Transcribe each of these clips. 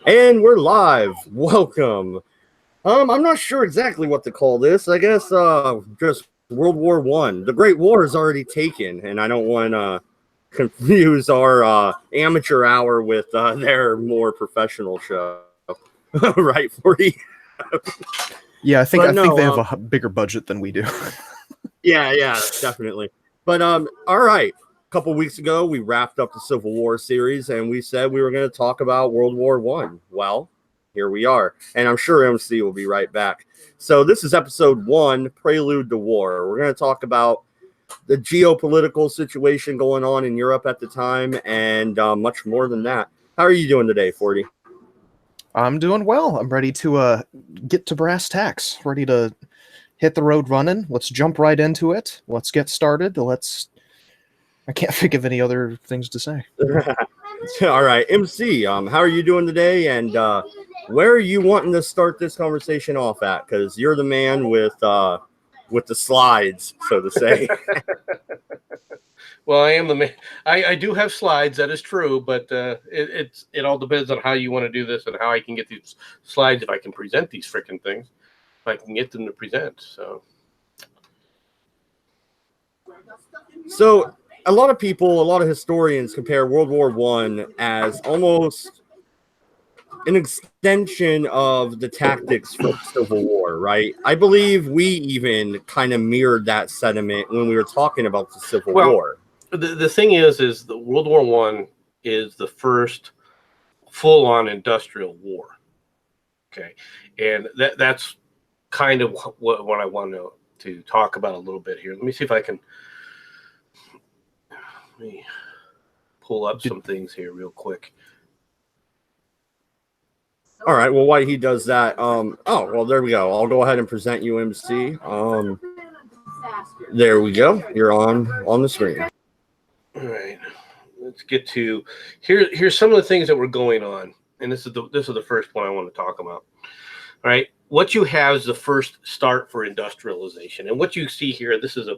And we're live. Welcome. I'm not sure exactly what to call this. I guess just World War One. The Great War is already taken, and I don't want to confuse our amateur hour with their more professional show. Right, 40. Yeah, I But think they no, have a bigger budget than we do. yeah, definitely. But all right. A couple weeks ago, we wrapped up the Civil War series, and we said we were going to talk about World War One. Well, here we are, and I'm sure MC will be right back. So this is episode 1, Prelude to War. We're going to talk about the geopolitical situation going on in Europe at the time, and much more than that. How are you doing today, 40? I'm doing well. I'm ready to get to brass tacks. Ready to hit the road running. Let's jump right into it. Let's get started. I can't think of any other things to say. All right, MC. How are you doing today? And where are you wanting to start this conversation off at? Because you're the man with the slides, so to say. Well, I am the man. I do have slides. That is true, but it all depends on how you want to do this and how I can get these slides. If I can present these freaking things, if I can get them to present. So a lot of people, a lot of historians compare World War One as almost an extension of the tactics for the Civil War, right? I believe we even kind of mirrored that sentiment when we were talking about the Civil War. The thing is the World War One is the first full-on industrial war. Okay, and that's kind of what I want to talk about a little bit here. Let me see if I can. Let me pull up some things here real quick. All right. Well, while he does that, well, there we go. I'll go ahead and present you, MC. There we go. You're on the screen. All right. Let's get to here's some of the things that were going on, and this is the first one I want to talk about. All right. What you have is the first start for industrialization, and what you see here, this is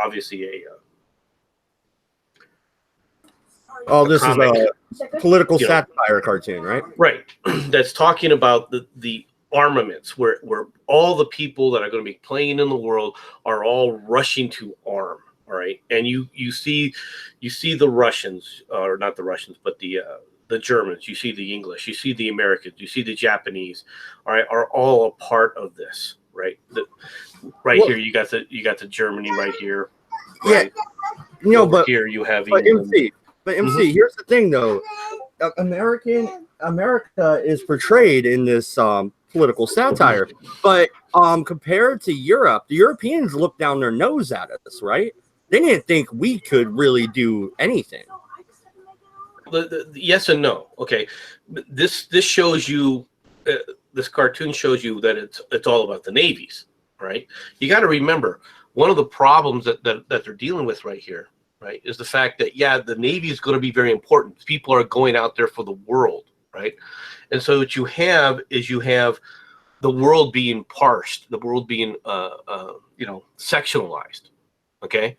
obviously a this comic. Is a political satire cartoon, right? Right. That's talking about the armaments, where all the people that are going to be playing in the world are all rushing to arm. All right, and you see the Russians, or not the Russians, but the Germans. You see the English. You see the Americans. You see the Japanese. All right, are all a part of this, right? Here you got the Germany right here. Right? Yeah, but here you have MC. But MC, here's the thing, though. America is portrayed in this political satire, but compared to Europe, the Europeans look down their nose at us, right? They didn't think we could really do anything. Yes and no. Okay, this shows you. This cartoon shows you that it's all about the navies, right? You got to remember, one of the problems that they're dealing with right here, right, is the fact that the Navy is going to be very important. People are going out there for the world, right? And so what you have is the world being parsed, the world being sectionalized, okay?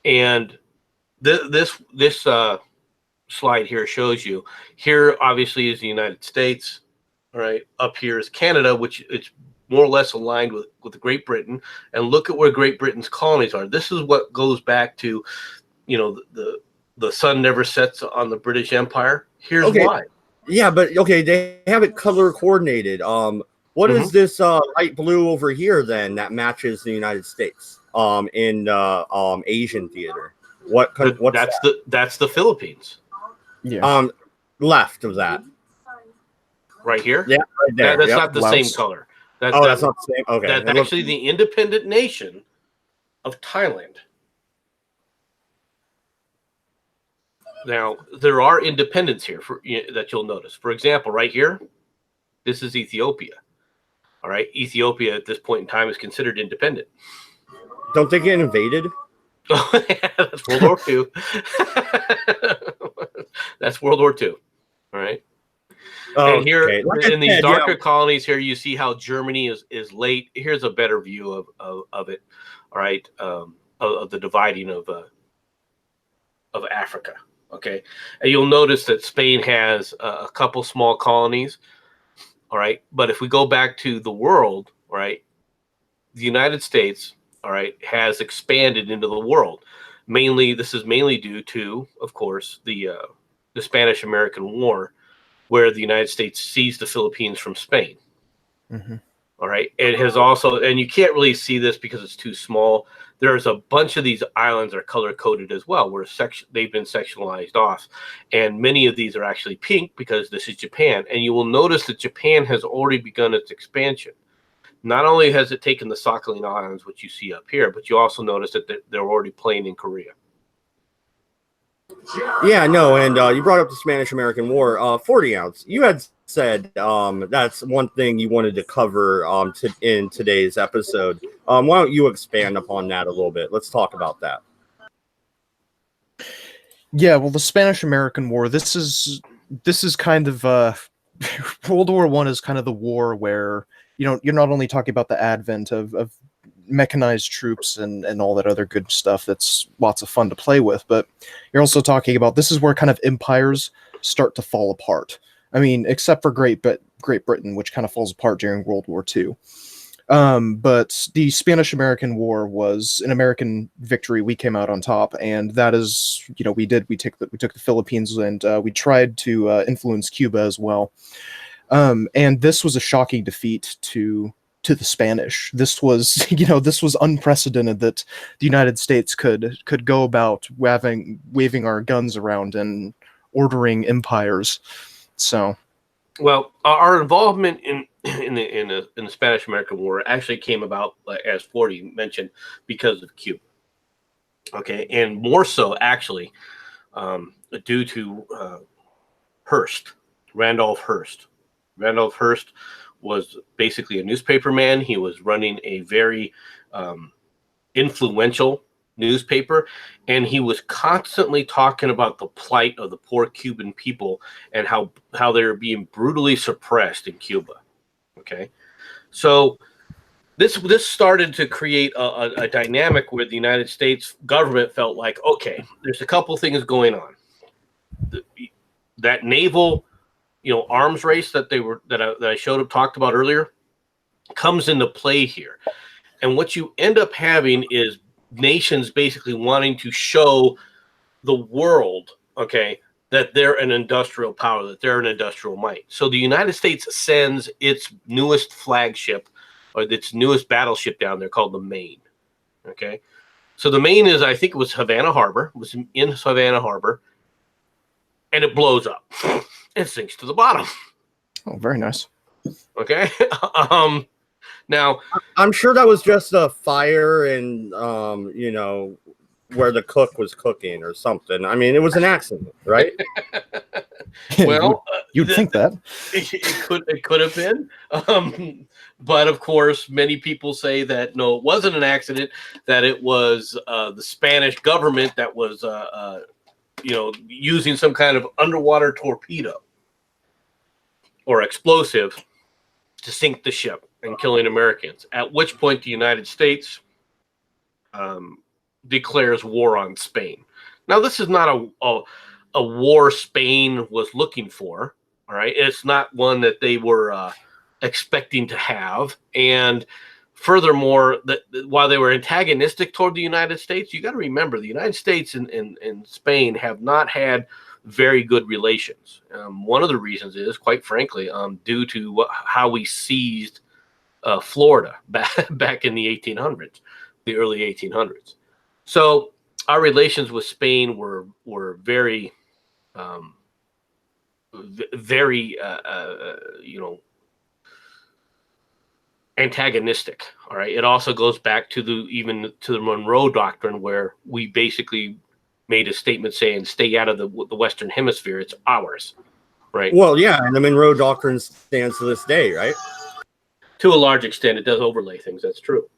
And this slide here shows you. Here, obviously, is the United States. All right, up here is Canada, which it's more or less aligned with Great Britain. And look at where Great Britain's colonies are. This is what goes back to, the sun never sets on the British Empire. Here's why. Yeah, but they have it color coordinated. What is this light blue over here then that matches the United States in Asian theater? What's that's the Philippines. Yeah. Left of that. Right here? Yeah, right there. That's not the same color. That's not the same. Okay. That's actually the independent nation of Thailand. Now, there are independents here that you'll notice. For example, right here, this is Ethiopia. All right, Ethiopia at this point in time is considered independent. Don't they get invaded? Oh, yeah, that's World War II. That's World War II. All right. And here in these darker colonies here, you see how Germany is late. Here's a better view of it. All right, of the dividing of Africa. Okay, and you'll notice that Spain has a couple small colonies. All right, but if we go back to the world, all right, the United States, all right, has expanded into the world. This is mainly due to, of course, the Spanish-American War, where the United States seized the Philippines from Spain. Mm-hmm. All right. It has also, and you can't really see this because it's too small. There's a bunch of these islands are color coded as well, where they've been sectionalized off. And many of these are actually pink because this is Japan. And you will notice that Japan has already begun its expansion. Not only has it taken the Sakhalin Islands, which you see up here, but you also notice that they're already playing in Korea. Yeah, no, and you brought up the Spanish-American War. 40 ounce. You had said that's one thing you wanted to cover in today's episode. Why don't you expand upon that a little bit? Let's talk about that. Yeah, well, the Spanish-American War. This is kind of World War I is kind of the war where you're not only talking about the advent of mechanized troops and all that other good stuff that's lots of fun to play with, but you're also talking about this is where kind of empires start to fall apart. I mean, except for Great Britain, which kind of falls apart during World War II. But the Spanish-American War was an American victory. We came out on top, and that is, we took the Philippines, and we tried to influence Cuba as well. And this was a shocking defeat to the Spanish. This was, this was unprecedented that the United States could go about waving our guns around and ordering empires. So, well, our involvement in the Spanish American War actually came about, as 40 mentioned, because of Cuba. Okay, and more so actually due to Randolph Hearst. Randolph Hearst was basically a newspaper man. He was running a very influential newspaper, and he was constantly talking about the plight of the poor Cuban people and how they were being brutally suppressed in Cuba. Okay, so this started to create a dynamic where the United States government felt like, okay, there's a couple things going on. That naval arms race that I talked about earlier comes into play here. And what you end up having is nations basically wanting to show the world, okay, that they're an industrial power, that they're an industrial might. So the United States sends its newest flagship or its newest battleship down there called the Maine. Okay. So the Maine is, I think it was Havana Harbor, was in Havana Harbor, and it blows up. It sinks to the bottom. Oh, very nice. Okay. Now, I'm sure that was just a fire and where the cook was cooking or something. I mean, it was an accident, right? Well, you'd think that it could have been, but of course, many people say that no, it wasn't an accident. That it was the Spanish government that was, using some kind of underwater torpedo or explosive to sink the ship and killing Americans. At which point, the United States declares war on Spain. Now, this is not a war Spain was looking for. All right, it's not one that they were expecting to have. And furthermore, while they were antagonistic toward the United States, you got to remember the United States and Spain have not had very good relations. One of the reasons is, quite frankly, due to how we seized Florida back in the 1800s, the early 1800s. So our relations with Spain were very, very, antagonistic. All right. It also goes back to the Monroe Doctrine, where we basically made a statement saying, "Stay out of the Western Hemisphere; it's ours." Right. Well, yeah, and the Monroe Doctrine stands to this day, right? To a large extent, it does overlay things. That's true.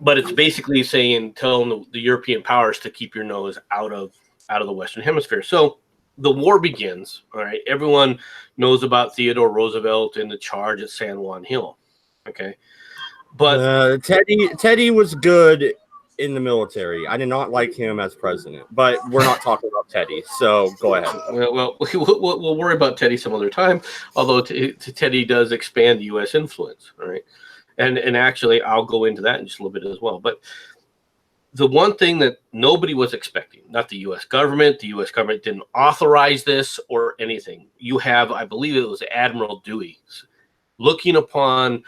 But it's basically telling the European powers to keep your nose out of the Western Hemisphere. So the war begins. All right. Everyone knows about Theodore Roosevelt and the charge at San Juan Hill. Okay. But Teddy was good in the military. I did not like him as president, but we're not talking about Teddy, so go ahead. Well, we'll worry about Teddy some other time. Although Teddy does expand U.S. influence, all right, and actually I'll go into that in just a little bit as well. But the one thing that nobody was expecting, not the U.S. government, didn't authorize this or anything. You have, I believe it was Admiral Dewey, looking upon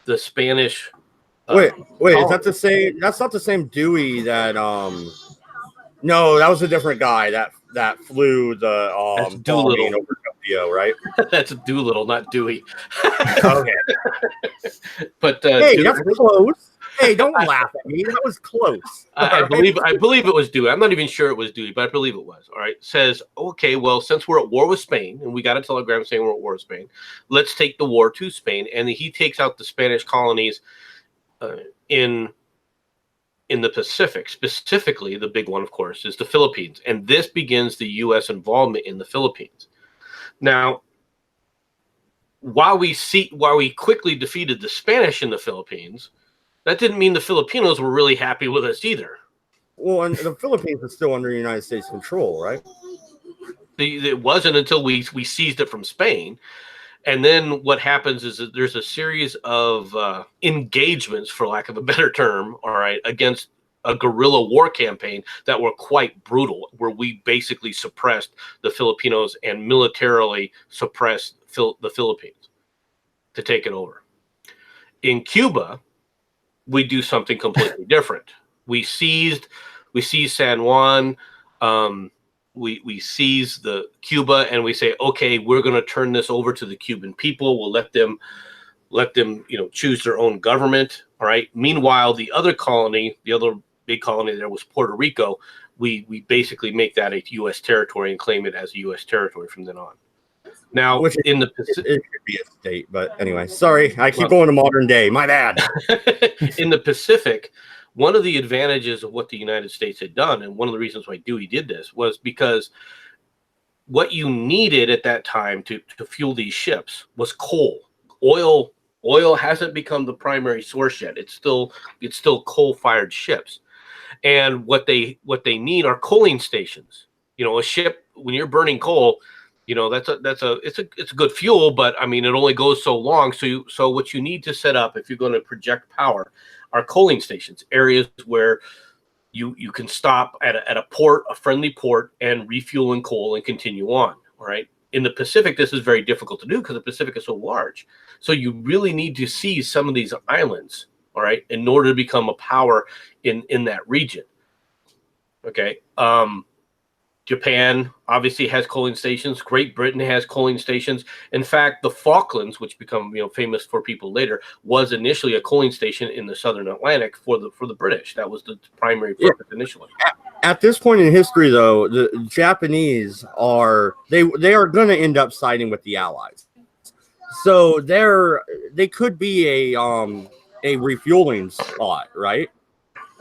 the Spanish. Wait, is that the same? That's not the same Dewey that No, that was a different guy that flew the bombing over Tokyo, right? That's Doolittle, not Dewey. Okay. But hey, that's close. Hey, don't laugh at me. That was close. I believe it was Dewey. I'm not even sure it was Dewey, but I believe it was. All right. Says, okay, well, since we're at war with Spain, and we got a telegram saying we're at war with Spain, let's take the war to Spain. And he takes out the Spanish colonies in the Pacific. Specifically, the big one, of course, is the Philippines. And this begins the U.S. involvement in the Philippines. Now, while we quickly defeated the Spanish in the Philippines, that didn't mean the Filipinos were really happy with us either. Well, and the Philippines is still under United States control, right? It wasn't until we seized it from Spain. And then what happens is that there's a series of engagements, for lack of a better term, all right, against a guerrilla war campaign that were quite brutal, where we basically suppressed the Filipinos and militarily suppressed the Philippines to take it over. In Cuba, we do something completely different. We seized San Juan. We seize the Cuba, and we say, okay, we're going to turn this over to the Cuban people. We'll let them, choose their own government. All right. Meanwhile, the other big colony there was Puerto Rico. We basically make that a U.S. territory and claim it as a U.S. territory from then on. Now, in the Pacific, it could be a state, but anyway, sorry, I keep going to modern day. My bad. In the Pacific, one of the advantages of what the United States had done, and one of the reasons why Dewey did this, was because what you needed at that time to fuel these ships was coal. Oil hasn't become the primary source yet. It's still coal-fired ships, and what they need are coaling stations. A ship, when you're burning coal, it's a good fuel, but I mean it only goes so long. So what you need to set up if you're going to project power are coaling stations, areas where you can stop at a port, a friendly port, and refuel in coal and continue on. All right. In the Pacific, this is very difficult to do because the Pacific is so large. So you really need to seize some of these islands, all right, in order to become a power in that region. Okay. Japan obviously has coaling stations. Great Britain has coaling stations. In fact, the Falklands, which become famous for people later, was initially a coaling station in the Southern Atlantic for the British. That was the primary purpose initially. At this point in history, though, the Japanese are going to end up siding with the Allies. So they could be a refueling spot, right?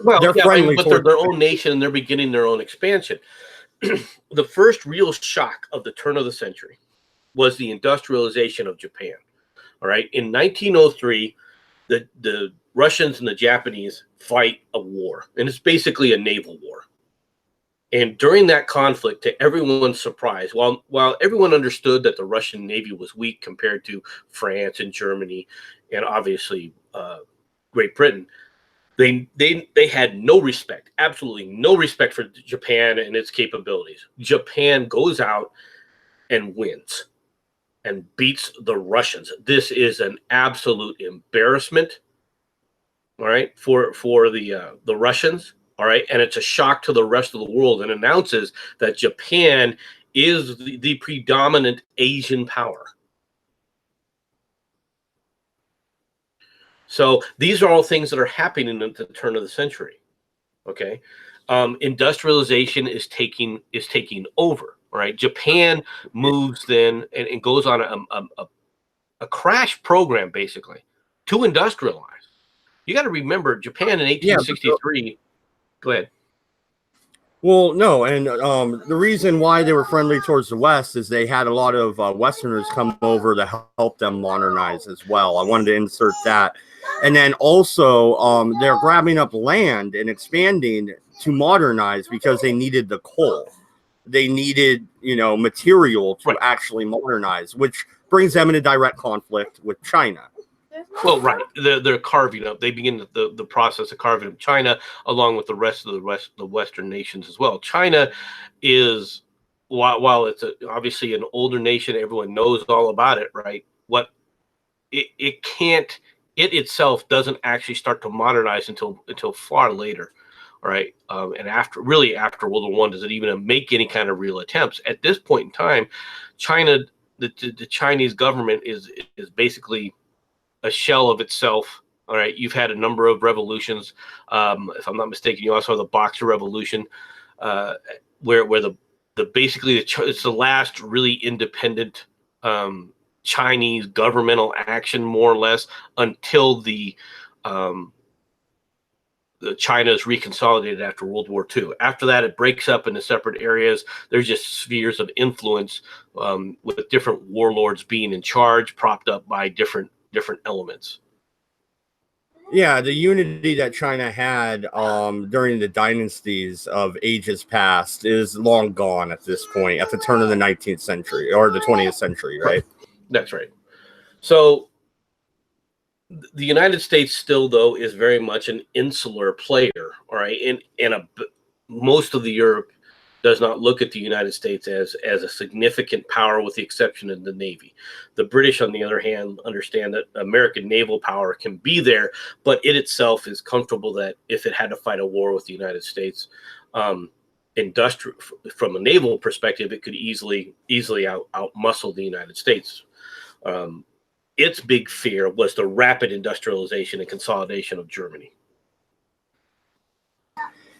Well, they're friendly, but they're their own nation and they're beginning their own expansion. The first real shock of the turn of the century was the industrialization of Japan. All right. In 1903, the Russians and the Japanese fight a war, and it's basically a naval war. And during that conflict, to everyone's surprise, while everyone understood that the Russian Navy was weak compared to France and Germany and obviously Great Britain, they had no respect, absolutely no respect for Japan and its capabilities. Japan goes out and wins and beats the Russians. This is an absolute embarrassment, all right, for the Russians, all right, and it's a shock to the rest of the world and announces that Japan is the predominant Asian power. So these are all things that are happening at the turn of the century. Okay, industrialization is taking over. All right, Japan moves then and goes on a crash program basically to industrialize. You got to remember Japan in 1863. Yeah, go ahead. Well, no, and the reason why they were friendly towards the West is they had a lot of Westerners come over to help them modernize as well. I wanted to insert that. And then also they're grabbing up land and expanding to modernize because they needed the coal. They needed, material to actually modernize, which brings them in a direct conflict with China. Well, right. They're carving up. They begin the process of carving up China along with the rest of the Western nations as well. China is, while it's obviously an older nation, everyone knows all about it, right? What it can't, it itself doesn't actually start to modernize until far later. Right. And after World War I, does it even make any kind of real attempts? At this point in time, China, the Chinese government is basically a shell of itself. All right. You've had a number of revolutions. If I'm not mistaken, you also have the Boxer Revolution, where it's the last really independent Chinese governmental action, more or less, until the China is reconsolidated after World War II. After that, it breaks up into separate areas. There's just spheres of influence with different warlords being in charge, propped up by different elements. Yeah, the unity that China had during the dynasties of ages past is long gone at this point, at the turn of the 19th century or the 20th century, right? That's right. So the United States still, though, is very much an insular player, all right? And most of the Europe does not look at the United States as a significant power, with the exception of the Navy. The British, on the other hand, understand that American naval power can be there, but it itself is comfortable that if it had to fight a war with the United States, industrial from a naval perspective, it could easily out muscle the United States. Its big fear was the rapid industrialization and consolidation of Germany.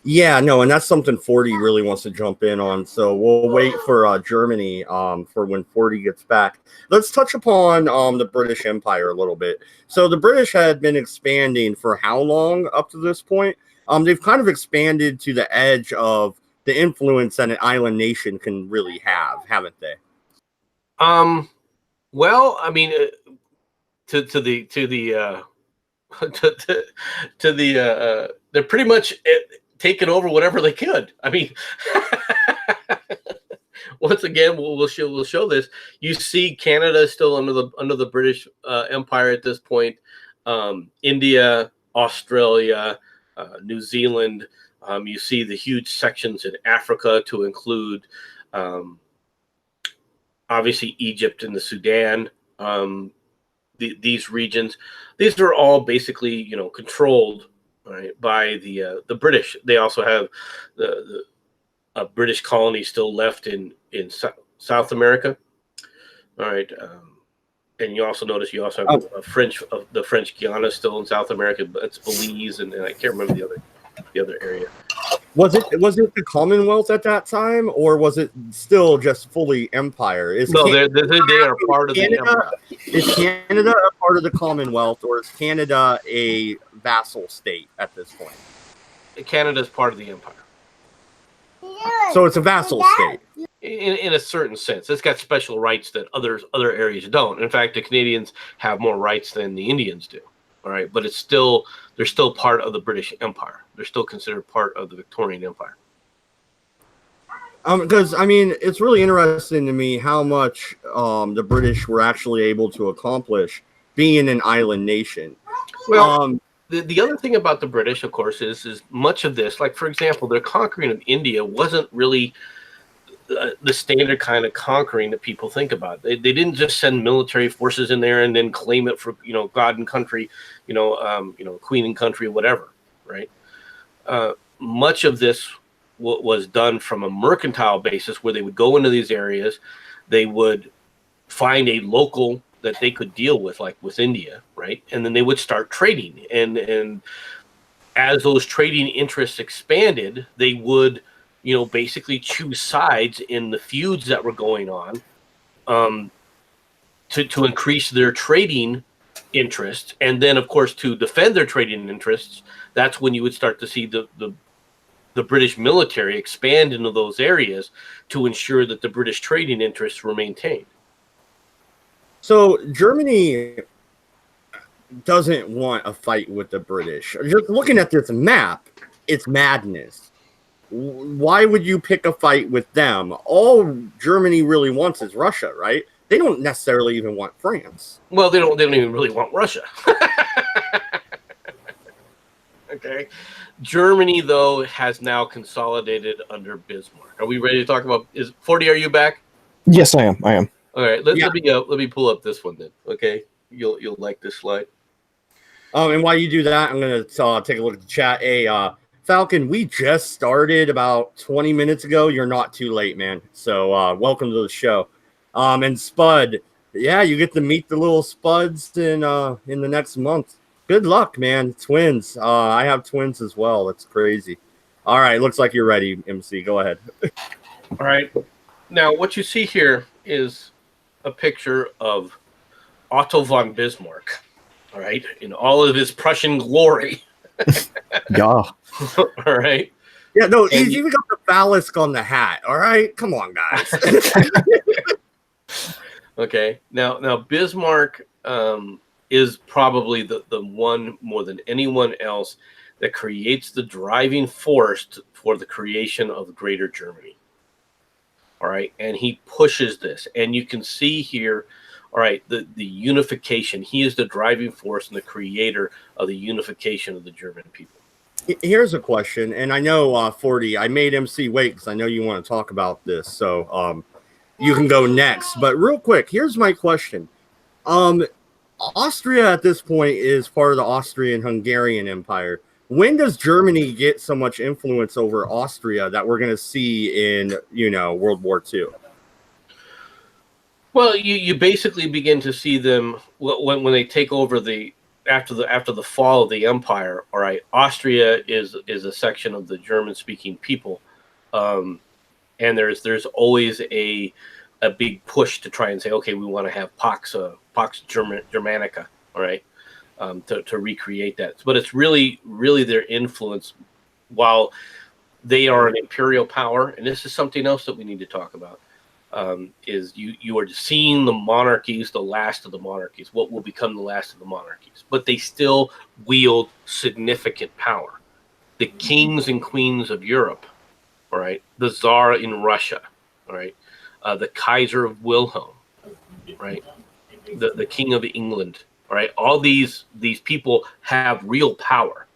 Yeah, no, and that's something 40 really wants to jump in on. So we'll wait for Germany for when 40 gets back. Let's touch upon the British Empire a little bit. So the British had been expanding for how long up to this point? They've kind of expanded to the edge of the influence that an island nation can really have, haven't they? Well, I mean, to the they're pretty much taking over whatever they could. I mean, once again, we'll show this. You see, Canada is still under the British Empire at this point. India, Australia, New Zealand. You see the huge sections in Africa, to include obviously Egypt and the Sudan. These regions, these are all basically controlled, right, by the British. They also have the British colony still left in South America. All right, and you also notice you also have the French Guiana still in South America, but it's Belize and I can't remember the other area. Was it the Commonwealth at that time, or was it still just fully empire? They are part of the empire. Is Canada a part of the Commonwealth, or is Canada a vassal state at this point? Canada is part of the empire. So it's a vassal state. In a certain sense. It's got special rights that other areas don't. In fact, the Canadians have more rights than the Indians do. All right, but they're still part of the British Empire. They're still considered part of the Victorian Empire. Because I mean, it's really interesting to me how much the British were actually able to accomplish being an island nation. Well, the other thing about the British, of course, is much of this, like for example, their conquering of India wasn't really the standard kind of conquering that people think about. They didn't just send military forces in there and then claim it for God and country, queen and country, whatever, right? Much of this was done from a mercantile basis, where they would go into these areas, they would find a local that they could deal with, like with India, right? And then they would start trading, and as those trading interests expanded, they would basically choose sides in the feuds that were going on, to increase their trading interests. And then, of course, to defend their trading interests, that's when you would start to see the British military expand into those areas to ensure that the British trading interests were maintained. So Germany doesn't want a fight with the British. Just looking at this map, it's madness. Why would you pick a fight with them? All Germany really wants is Russia, right? They don't necessarily even want France. Well, they don't even really want Russia. Okay. Germany, though, has now consolidated under Bismarck. Are we ready to talk about? Is 40? Are you back? Yes, I am. All right. Let me pull up this one then. Okay. You'll like this slide. And while you do that, I'm gonna take a look at the chat. Hey, Falcon, we just started about 20 minutes ago. You're not too late, man. So welcome to the show. And Spud, yeah, you get to meet the little Spuds in the next month. Good luck, man. Twins. I have twins as well. That's crazy. All right, looks like you're ready, MC. Go ahead. All right. Now, what you see here is a picture of Otto von Bismarck. All right, in all of his Prussian glory. Yeah. All right. Yeah, no, he's even got the basilisk on the hat. All right, come on, guys. Okay. Now Bismarck is probably the one more than anyone else that creates the driving force for the creation of Greater Germany. All right, and he pushes this, and you can see here. All right, the unification. He is the driving force and the creator of the unification of the German people. Here's a question, and I know 40. I made MC wait because I know you want to talk about this, so you can go next. But real quick, here's my question. Austria at this point is part of the Austrian-Hungarian Empire. When does Germany get so much influence over Austria that we're going to see in, World War II? Well, you basically begin to see them when they take over after the fall of the empire. All right, Austria is a section of the German-speaking people, and there's always a big push to try and say, okay, we want to have Pax Germanica, all right, to recreate that. But it's really their influence, while they are an imperial power, and this is something else that we need to talk about. Is you are seeing the monarchies, the last of the monarchies, what will become the last of the monarchies, but they still wield significant power. The kings and queens of Europe, all right, the Tsar in Russia, all right, the Kaiser of Wilhelm, right, the King of England, all right, all these people have real power.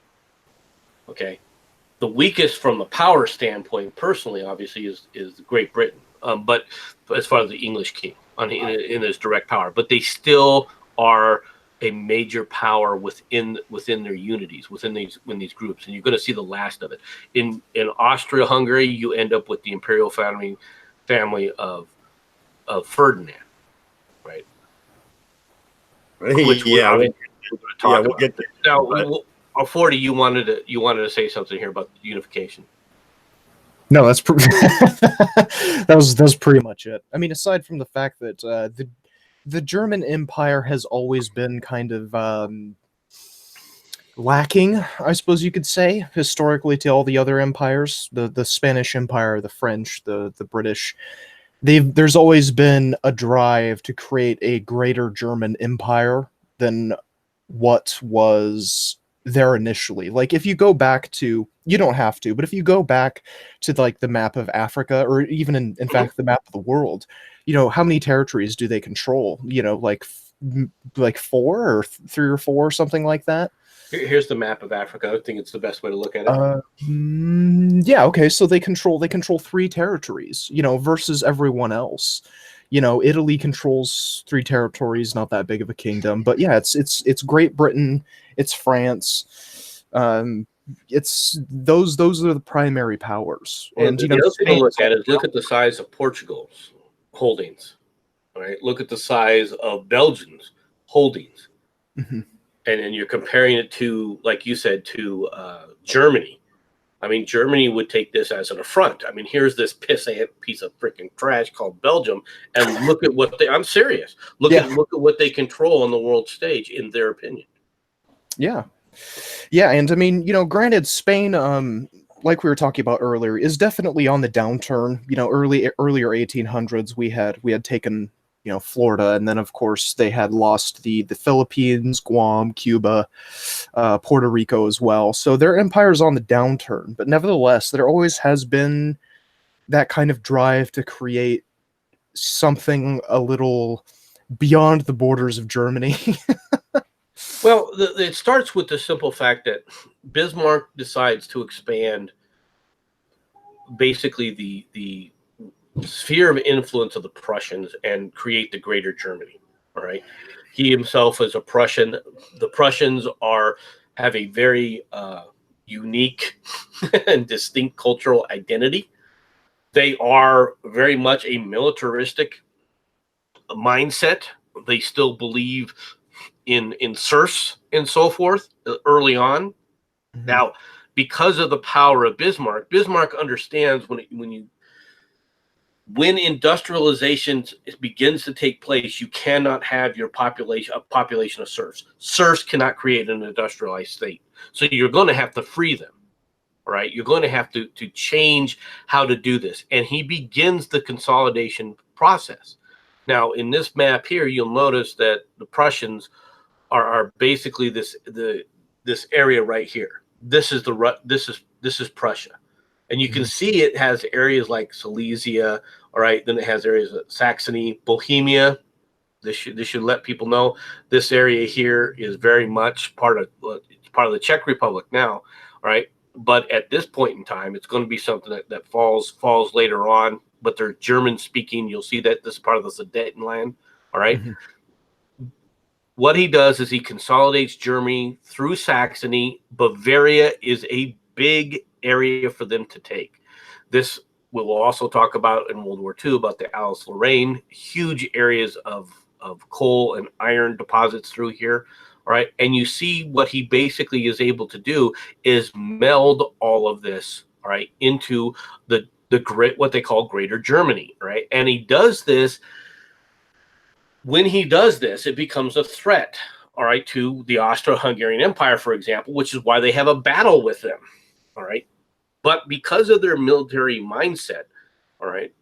Okay, the weakest from the power standpoint, personally, obviously, is Great Britain. But as far as the English king in his direct power, but they still are a major power within their unities, within these groups, and you're going to see the last of it. In Austria-Hungary, you end up with the imperial family of Ferdinand, right? Which we'll get there. Now, 40, you wanted to say something here about unification. No, that's that was pretty much it. I mean, aside from the fact that the German Empire has always been kind of lacking, I suppose you could say, historically to all the other empires, the Spanish Empire, the French, the British. There's always been a drive to create a greater German empire than what was there initially. Like, if you go back to, you don't have to, but if you go back to like the map of Africa, or even in fact the map of the world, how many territories do they control? Like 4 or 3 or 4 or something like that. Here's the map of Africa. I think it's the best way to look at it. Yeah, okay, so they control 3 territories, versus everyone else. Italy controls 3 territories, not that big of a kingdom, but yeah, it's Great Britain, it's France, it's those are the primary powers. And the other thing to look at is look at the size of Portugal's holdings. All right, look at the size of Belgium's holdings, and then you're comparing it to, like you said, to Germany. I mean, Germany would take this as an affront. I mean, here's this piece of freaking trash called Belgium, and look at what I'm serious. Look at what they control on the world stage, in their opinion. Yeah, and I mean, granted, Spain, like we were talking about earlier, is definitely on the downturn. Earlier 1800s, we had taken Florida, and then of course they had lost the Philippines, Guam, Cuba, Puerto Rico as well. So their empire's on the downturn, but nevertheless, there always has been that kind of drive to create something a little beyond the borders of Germany. Well, it starts with the simple fact that Bismarck decides to expand basically the sphere of influence of the Prussians and create the Greater Germany. All right, he himself is a Prussian. The Prussians have a very unique and distinct cultural identity. They are very much a militaristic mindset. They still believe in serfs and so forth early on. Mm-hmm. Now, because of the power of Bismarck understands when industrialization begins to take place, you cannot have a population of serfs. Serfs cannot create an industrialized state. So you're going to have to free them. All right. You're going to have to change how to do this. And he begins the consolidation process. Now, in this map here, you'll notice that the Prussians are basically this area right here. This is Prussia. And you can see it has areas like Silesia, all right. Then it has areas of Saxony, Bohemia. This should let people know this area here is very much part of the Czech Republic now, all right. But at this point in time, it's going to be something that falls later on. But they're German speaking. You'll see that this is part of the Sudetenland, all right. Mm-hmm. What he does is he consolidates Germany through Saxony. Bavaria is a big area for them to take. This we'll also talk about in World War II about the Alsace-Lorraine, huge areas of coal and iron deposits through here. All right. And you see what he basically is able to do is meld all of this, all right, into what they call Greater Germany. Right. And he does this. When he does this, it becomes a threat, all right, to the Austro-Hungarian Empire, for example, which is why they have a battle with them. All right. But because of their military mindset, all right,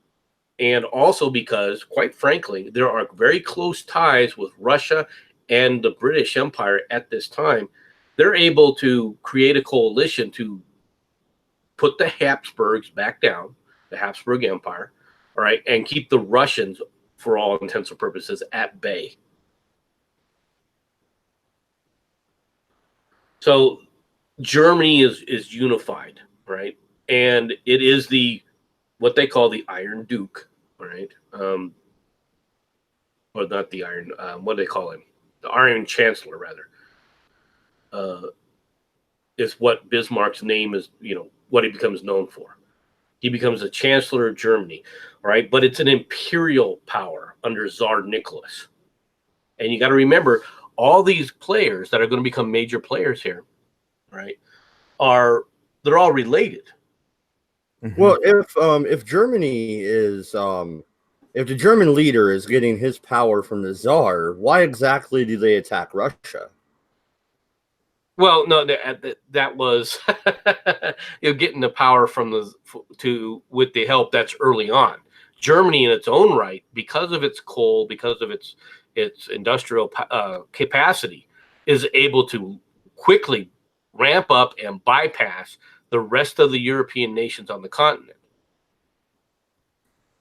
and also because, quite frankly, there are very close ties with Russia and the British Empire at this time, they're able to create a coalition to put the Habsburgs back down, the Habsburg Empire, all right, and keep the Russians, for all intents and purposes, at bay. So Germany is unified, right? And it is what they call the Iron Duke, right? Or not the Iron, what do they call him? The Iron Chancellor, rather, is what Bismarck's name is, what he becomes known for. He becomes the Chancellor of Germany, right? But it's an imperial power under Tsar Nicholas. And you got to remember, all these players that are going to become major players here, right, they're all related. Mm-hmm. Well, if Germany is if the German leader is getting his power from the Tsar, why exactly do they attack Russia? Well, no, that was getting the power with the help that's early on. Germany, in its own right, because of its coal, because of its industrial capacity, is able to quickly ramp up and bypass the rest of the European nations on the continent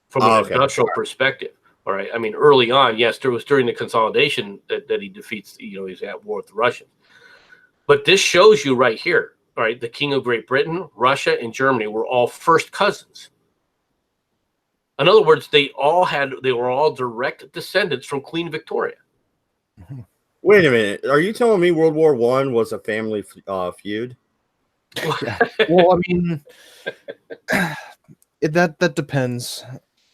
from an industrial perspective. All right. I mean, early on, yes, there was during the consolidation that he defeats, he's at war with the Russians. But this shows you right here, all right, the King of Great Britain, Russia, and Germany were all first cousins. In other words, they were all direct descendants from Queen Victoria. Wait a minute. Are you telling me World War I was a family feud? Yeah. Well, I mean, that depends.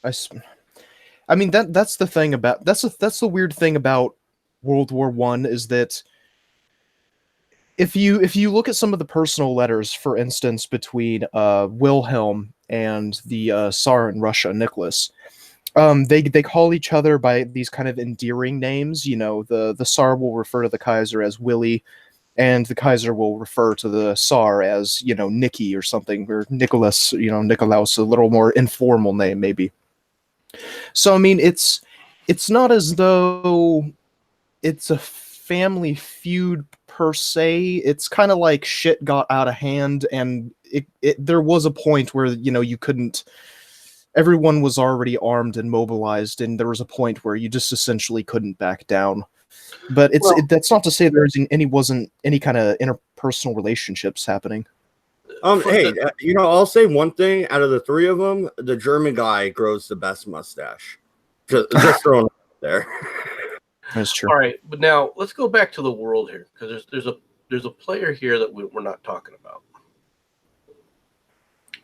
I mean that's the thing about that's the weird thing about World War I is that if you look at some of the personal letters, for instance, between Wilhelm and the Tsar in Russia, Nicholas, they call each other by these kind of endearing names. The Tsar will refer to the Kaiser as Willie, and the Kaiser will refer to the Tsar as Nicky or something, or Nicholas, Nikolaus, a little more informal name maybe. So I mean, it's it's not as though it's a family feud per se. It's kind of like shit got out of hand, and there was a point where you couldn't. Everyone was already armed and mobilized, and there was a point where you just essentially couldn't back down. But that's not to say wasn't any kind of interpersonal relationships happening. Hey, I'll say one thing. Out of the three of them, the German guy grows the best mustache. Just throwing it out there. That's true. All right, but now let's go back to the world here, because there's a player here that we're not talking about,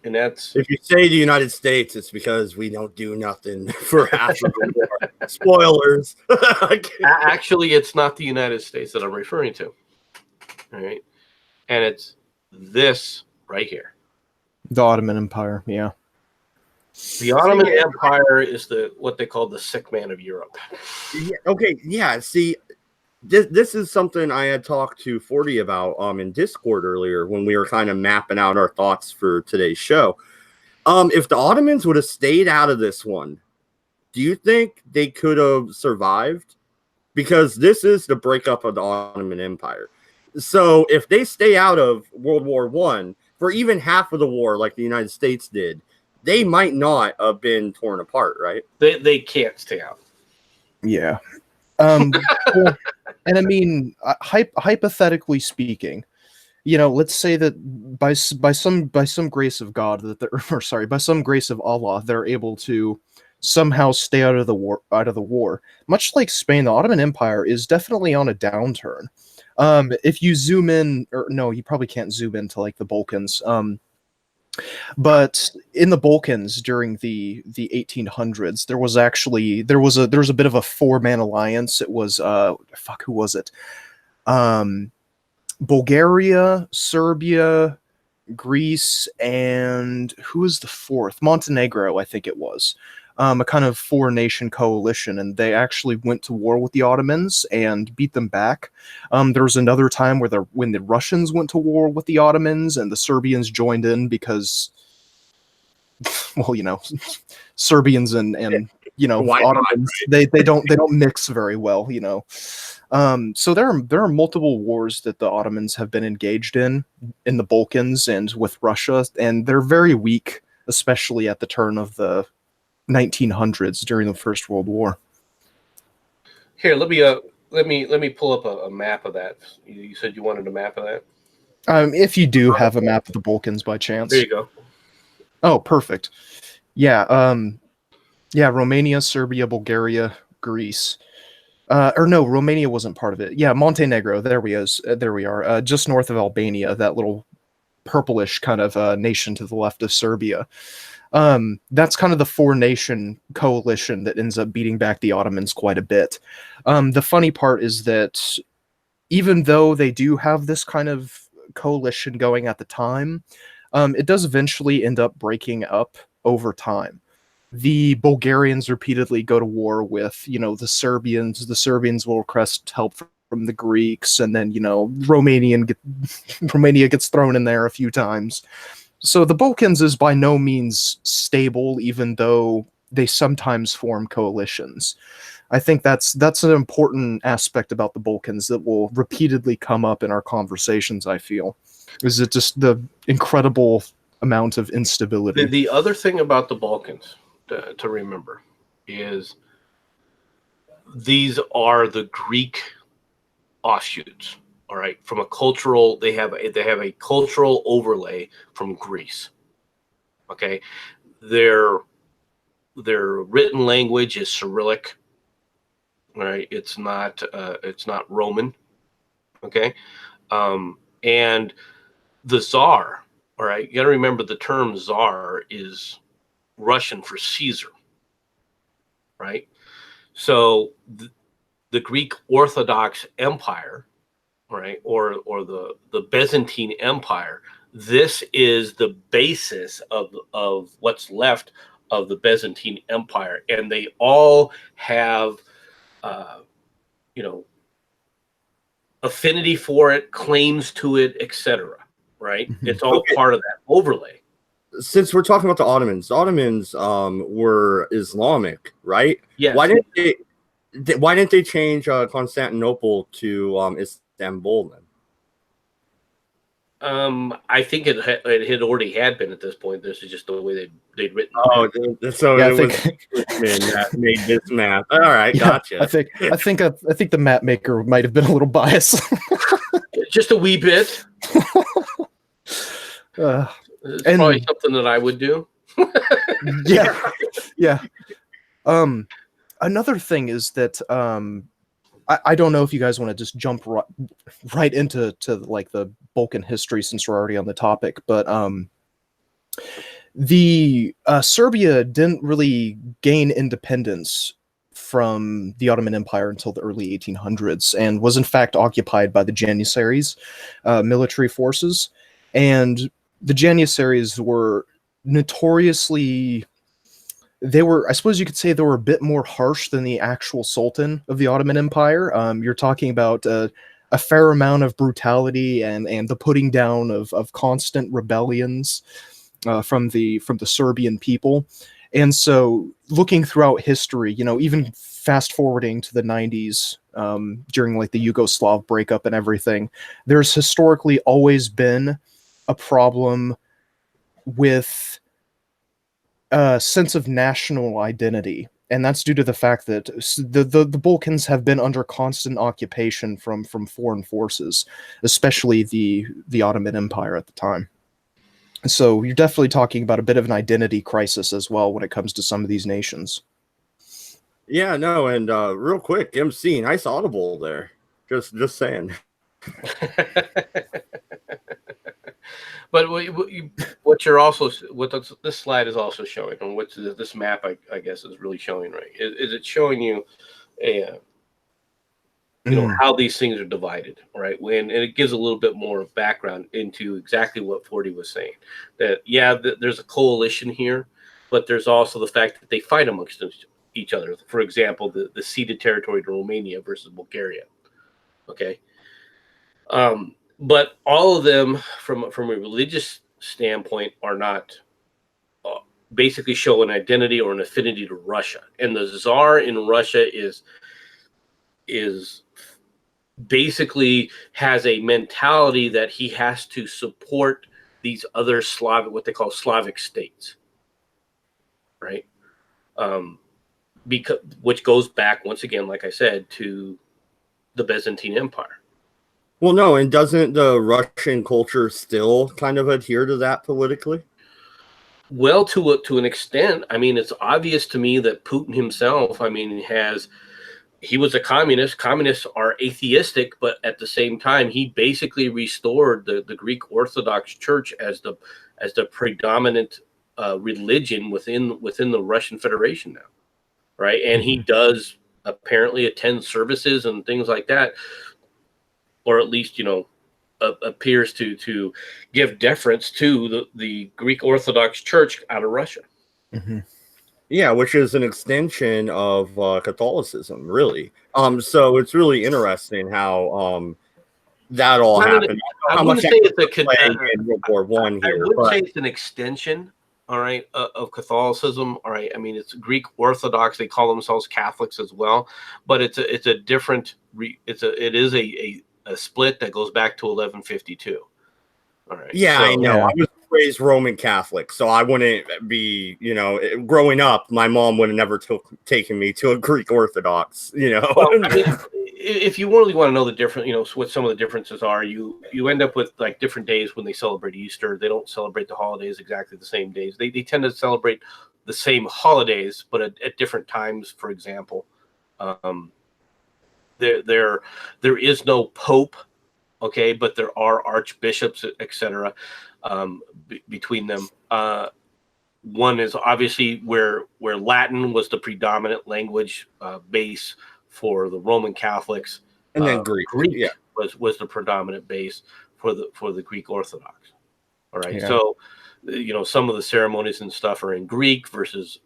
and that's if you say the United States, it's because we don't do nothing for half of the war. Spoilers. actually it's not the United States that I'm referring to. All right, and it's this right here. The Ottoman Empire, yeah. The Ottoman Empire is what they call the sick man of Europe. Yeah, okay, yeah. See, this is something I had talked to 40 about in Discord earlier when we were kind of mapping out our thoughts for today's show. If the Ottomans would have stayed out of this one, do you think they could have survived? Because this is the breakup of the Ottoman Empire. So if they stay out of World War I for even half of the war, like the United States did, they might not have been torn apart, right? They can't stay out. Yeah. And I mean, hypothetically speaking, let's say that by some grace of God by some grace of Allah, they're able to somehow stay out of the war. Much like Spain, the Ottoman Empire is definitely on a downturn. If you zoom in, or no, you probably can't zoom into like the Balkans. But in the Balkans during the 1800s, there was a bit of a four-man alliance. It was who was it? Bulgaria, Serbia, Greece, and who was the fourth? Montenegro, I think it was. A kind of four-nation coalition, and they actually went to war with the Ottomans and beat them back. There was another time when the Russians went to war with the Ottomans, and the Serbians joined in because, well, Serbians and Ottomans, they don't mix very well, So there are multiple wars that the Ottomans have been engaged in the Balkans and with Russia, and they're very weak, especially at the turn of the 1900s during the First World War. Here, let me pull up a map of that. You said you wanted a map of that? If you do have a map of the Balkans by chance. There you go. Oh, perfect. Yeah, Romania, Serbia, Bulgaria, Greece. Or no, Romania wasn't part of it. Yeah, Montenegro. There we are. Just north of Albania, that little purplish kind of nation to the left of Serbia. That's kind of the four-nation coalition that ends up beating back the Ottomans quite a bit. The funny part is that even though they do have this kind of coalition going at the time, it does eventually end up breaking up over time. The Bulgarians repeatedly go to war with, the Serbians. The Serbians will request help from the Greeks, and then, Romania gets thrown in there a few times. So the Balkans is by no means stable, even though they sometimes form coalitions. I think that's an important aspect about the Balkans that will repeatedly come up in our conversations, I feel. Is it just the incredible amount of instability? The other thing about the Balkans to remember is these are the Greek offshoots. All right, from a cultural, they have a cultural overlay from Greece. Okay, their written language is Cyrillic. All right, it's not Roman. Okay, and the Tsar. All right, you got to remember the term Tsar is Russian for Caesar. Right, so the Greek Orthodox Empire. Right, or the Byzantine Empire. This is the basis of what's left of the Byzantine Empire, and they all have, affinity for it, claims to it, etc. Right, it's all part of that overlay. Since we're talking about the Ottomans were Islamic, right? Yes. Why didn't they? Why didn't they change Constantinople to Istanbul then? I think it had already had been at this point. This is just the way they'd written. Oh, so Yeah, I it was think that made this map. All right, yeah, gotcha. I think the map maker might have been a little biased. Just a wee bit. It's probably And something that I would do. yeah, yeah. Another thing is that I don't know if you guys want to just jump right into like the Balkan history since we're already on the topic, but the Serbia didn't really gain independence from the Ottoman Empire until the early 1800s, and was in fact occupied by the Janissaries military forces. And the Janissaries were notoriously, they were, I suppose you could say, they were a bit more harsh than the actual Sultan of the Ottoman Empire. You're talking about a fair amount of brutality and the putting down of constant rebellions from the Serbian people. And so, looking throughout history, even fast forwarding to the 90s, during like the Yugoslav breakup and everything, there's historically always been a problem with a sense of national identity. And that's due to the fact that the Balkans have been under constant occupation from foreign forces, especially the Ottoman Empire at the time. So you're definitely talking about a bit of an identity crisis as well when it comes to some of these nations. Yeah, no, and real quick, MC, nice audible there. Just saying. But what you're also, this slide is also showing, and what this map I guess is really showing, right? Is it showing you a how these things are divided, right? And it gives a little bit more background into exactly what Forty was saying. That there's a coalition here, but there's also the fact that they fight amongst each other. For example, the ceded territory to Romania versus Bulgaria. Okay, but all of them, from a religious standpoint, are not basically show an identity or an affinity to Russia. And the Tsar in Russia is basically has a mentality that he has to support these other Slavic, what they call Slavic states, right? Because which goes back once again, like I said, to the Byzantine Empire. Well, no, and doesn't the Russian culture still kind of adhere to that politically? Well, to an extent. I mean, it's obvious to me that Putin himself, I mean, he was a communist. Communists are atheistic, but at the same time, he basically restored the Greek Orthodox Church as the predominant religion within the Russian Federation now, right? And he does apparently attend services and things like that, or at least appears to give deference to the Greek Orthodox Church out of Russia. Mm-hmm. Yeah, which is an extension of Catholicism, really. So it's really interesting how that all happened. I wouldn't say it's in World War One here. I wouldn't say it's an extension, all right, of Catholicism. All right, I mean it's Greek Orthodox. They call themselves Catholics as well, but it's a different. It is a split that goes back to 1152. All right. Yeah, so, I know. Yeah. I was raised Roman Catholic, so I wouldn't be, growing up, my mom would have never taken me to a Greek Orthodox, Well, I mean, if you really want to know the difference, what some of the differences are, you end up with like different days when they celebrate Easter. They don't celebrate the holidays exactly the same days. They tend to celebrate the same holidays, but at different times. For example, there is no pope. Okay, but there are archbishops, etc. Between them. One is obviously where Latin was the predominant language base for the Roman Catholics, and then Greek was the predominant base for the Greek Orthodox. All right, Yeah. so some of the ceremonies and stuff are in Greek versus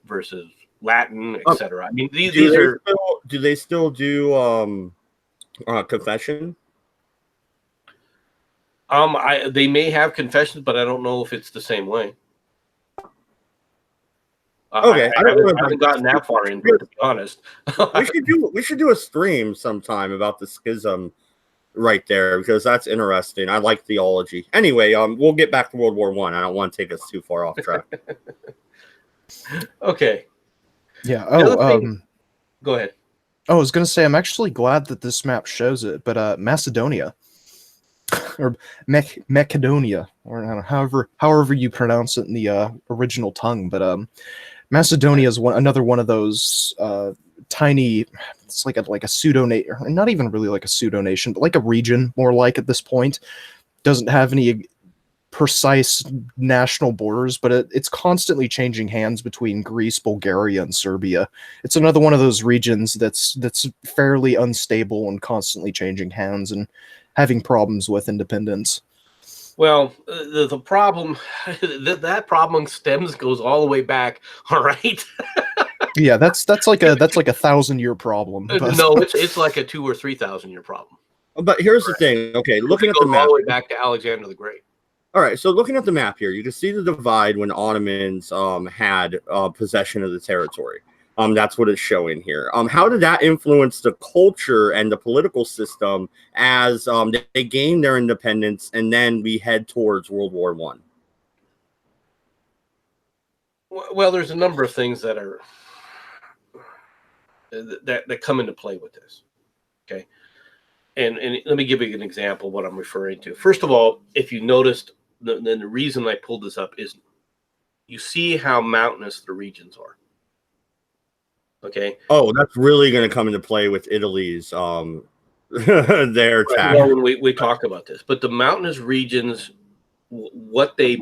Latin, etc. I mean, these are. Do they still do confession? They may have confessions, but I don't know if it's the same way. Okay, I haven't gotten that far into it, to be honest. we should do a stream sometime about the schism right there, because that's interesting. I like theology. Anyway, we'll get back to World War I. I don't want to take us too far off track. Okay. Yeah. Go ahead. I was gonna say I'm actually glad that this map shows it, but Macedonia or Macedonia, or I don't know, however you pronounce it in the original tongue, but Macedonia is another one of those tiny. It's like a pseudo nation, not even really like a pseudo nation, but like a region, more like at this point. Doesn't have any precise national borders, but it's constantly changing hands between Greece, Bulgaria, and Serbia. It's another one of those regions that's fairly unstable and constantly changing hands and having problems with independence. Well, the problem that problem goes all the way back. All right. Yeah, that's like a 1,000-year problem. But... No, it's like a 2,000 or 3,000 year problem. But here's the thing. Okay, looking at the map, all the way back to Alexander the Great. All right, so looking at the map here, you can see the divide when Ottomans had possession of the territory. That's what it's showing here. How did that influence the culture and the political system as they gained their independence, and then we head towards World War I? Well, there's a number of things that are that come into play with this. Okay, and let me give you an example of what I'm referring to. First of all, if you noticed, then the reason I pulled this up is you see how mountainous the regions are. Okay. Oh, that's really going to come into play with Italy's their attack. Well, when we talk about this, but the mountainous regions, what they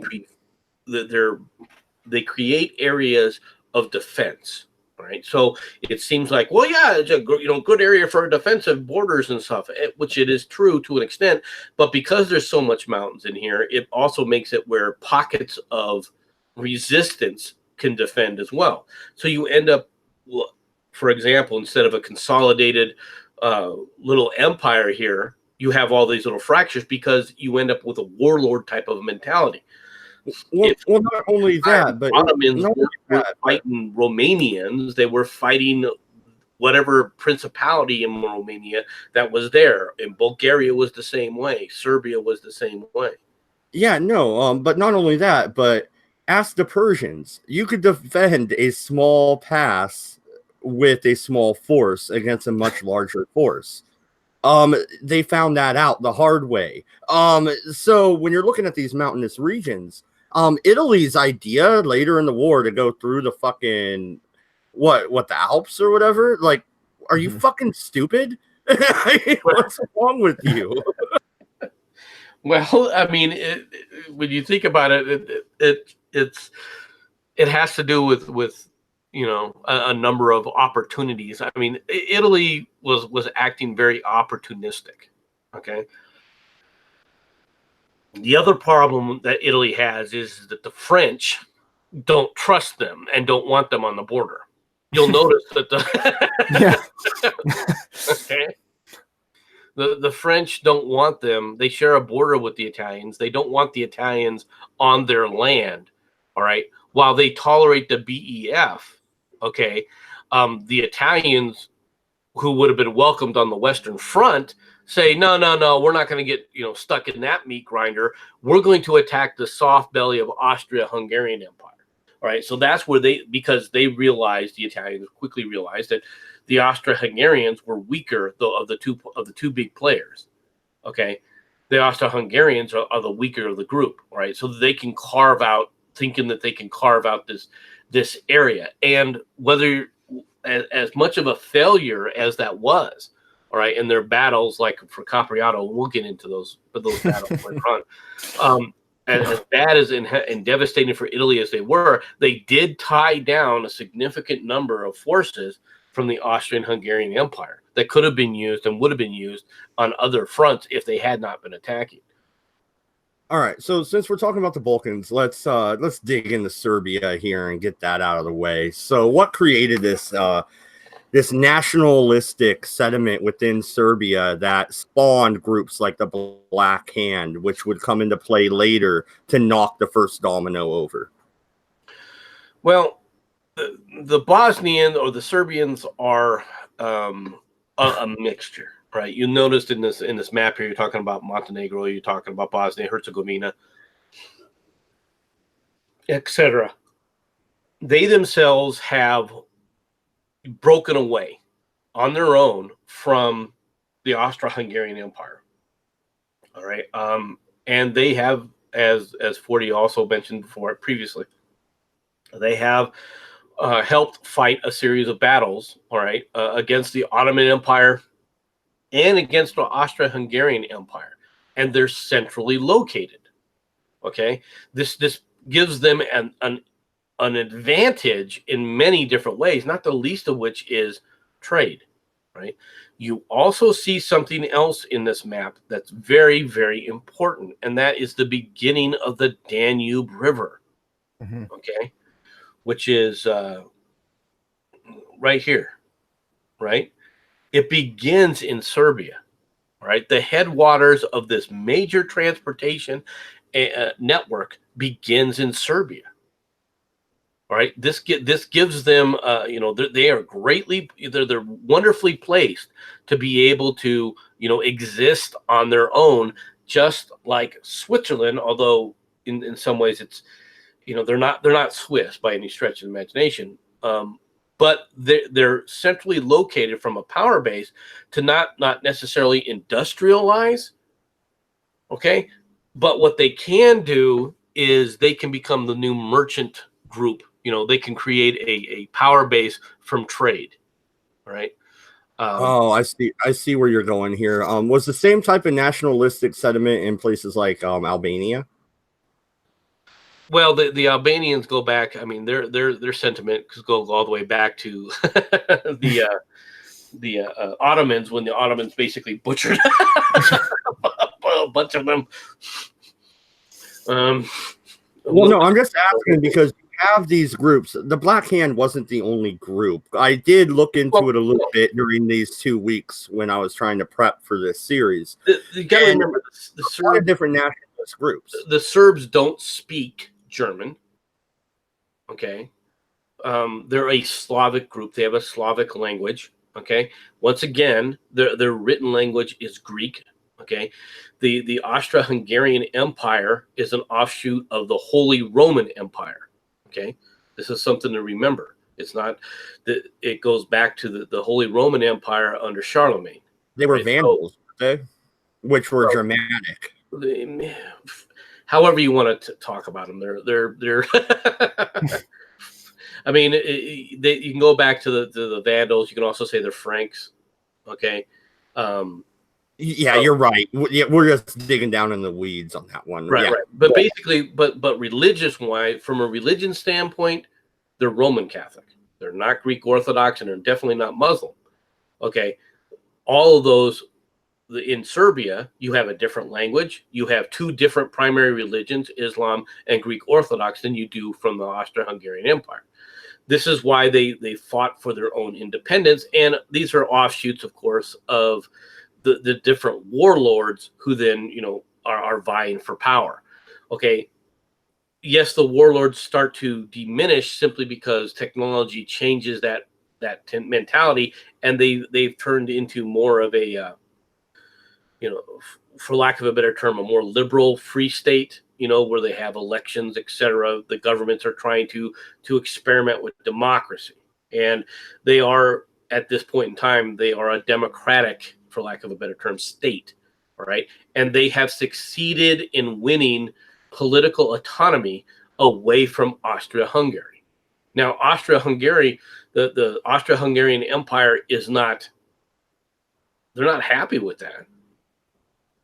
create areas of defense. Right. So it seems like, well, yeah, it's a good area for defensive borders and stuff, which it is true to an extent. But because there's so much mountains in here, it also makes it where pockets of resistance can defend as well. So you end up, for example, instead of a consolidated little empire here, you have all these little fractures because you end up with a warlord type of mentality. Well, not only that, but Ottomans were fighting Romanians. They were fighting whatever principality in Romania that was there. And Bulgaria was the same way. Serbia was the same way. Yeah, no, but not only that, but ask the Persians. You could defend a small pass with a small force against a much larger force. They found that out the hard way. So when you're looking at these mountainous regions, Italy's idea later in the war to go through the fucking the Alps or whatever, like, are you fucking stupid? What's wrong with you? Well, I mean, when you think about it, it has to do with a number of opportunities. I mean, Italy was acting very opportunistic. Okay. The other problem that Italy has is that the French don't trust them and don't want them on the border. You'll notice that okay. The French don't want them. They share a border with the Italians. They don't want the Italians on their land. All right. While they tolerate the BEF, okay, the Italians who would have been welcomed on the Western Front say, no, we're not going to get stuck in that meat grinder. We're going to attack the soft belly of Austria-Hungarian Empire. All right, so that's where because they realized, the Italians quickly realized that the Austro-Hungarians were weaker of the two big players. Okay, the Austro-Hungarians are the weaker of the group. All right, so they can thinking that they can carve out this area, and whether as much of a failure as that was, all right, in their battles, like for Capriato, we'll get into those battles later on. As bad as and devastating for Italy as they were, they did tie down a significant number of forces from the Austrian-Hungarian Empire that could have been used and would have been used on other fronts if they had not been attacking. All right, so since we're talking about the Balkans, let's dig into Serbia here and get that out of the way. So, what created this nationalistic sentiment within Serbia that spawned groups like the Black Hand, which would come into play later to knock the first domino over? Well, the Bosnian or the Serbians are a mixture, right? You noticed in this map here, you're talking about Montenegro, you're talking about Bosnia, Herzegovina, etc. They themselves have broken away on their own from the Austro-Hungarian Empire. All right, and they have, as 40 also mentioned before previously, they have helped fight a series of battles, all right, against the Ottoman Empire and against the Austro-Hungarian Empire, and they're centrally located. Okay, this gives them an advantage in many different ways, not the least of which is trade. Right. You also see something else in this map that's very, very important, and that is the beginning of the Danube River. Mm-hmm. Okay, which is right here. Right, it begins in Serbia. Right, the headwaters of this major transportation network begins in Serbia. All right, this gives them, they are they're wonderfully placed to be able to, exist on their own, just like Switzerland. Although in some ways it's, they're not Swiss by any stretch of the imagination, but they're centrally located from a power base to not necessarily industrialize. Okay, but what they can do is they can become the new merchant group. They can create a power base from trade, right? Oh, I see where you're going here. Was the same type of nationalistic sentiment in places like Albania? Well, the Albanians go back. I mean, their sentiment go all the way back to the Ottomans, when the Ottomans basically butchered a bunch of them. Well, no, I'm just asking because you have these groups. The Black Hand wasn't the only group. I did look into it a little bit during these 2 weeks when I was trying to prep for this series. You got to remember, the Serbs, different nationalist groups. The Serbs don't speak German. Okay, they're a Slavic group. They have a Slavic language. Okay, once again, their written language is Greek. Okay, the Austro-Hungarian Empire is an offshoot of the Holy Roman Empire. Okay, this is something to remember. It's not that it goes back to the Holy Roman Empire under Charlemagne. They were Vandals, which were Germanic. However you want to talk about them, they're. I mean, you can go back to the Vandals. You can also say they're Franks. Okay. Yeah, you're right. Yeah, we're just digging down in the weeds on that one. Right, yeah. right. But basically, but religious-wise, from a religion standpoint, they're Roman Catholic. They're not Greek Orthodox, and they're definitely not Muslim. Okay. All of those, in Serbia, you have a different language. You have two different primary religions, Islam and Greek Orthodox, than you do from the Austro-Hungarian Empire. This is why they fought for their own independence, and these are offshoots, of course, of the different warlords who then are vying for power. Okay, yes, the warlords start to diminish simply because technology changes that mentality, and they've turned into more of a for lack of a better term, a more liberal free state, where they have elections, etc. The governments are trying to experiment with democracy, and they are, at this point in time, they are a democratic, for lack of a better term, state. All right, and they have succeeded in winning political autonomy away from Austria-Hungary. Now, Austria-Hungary, the Austro-Hungarian Empire is not. They're not happy with that.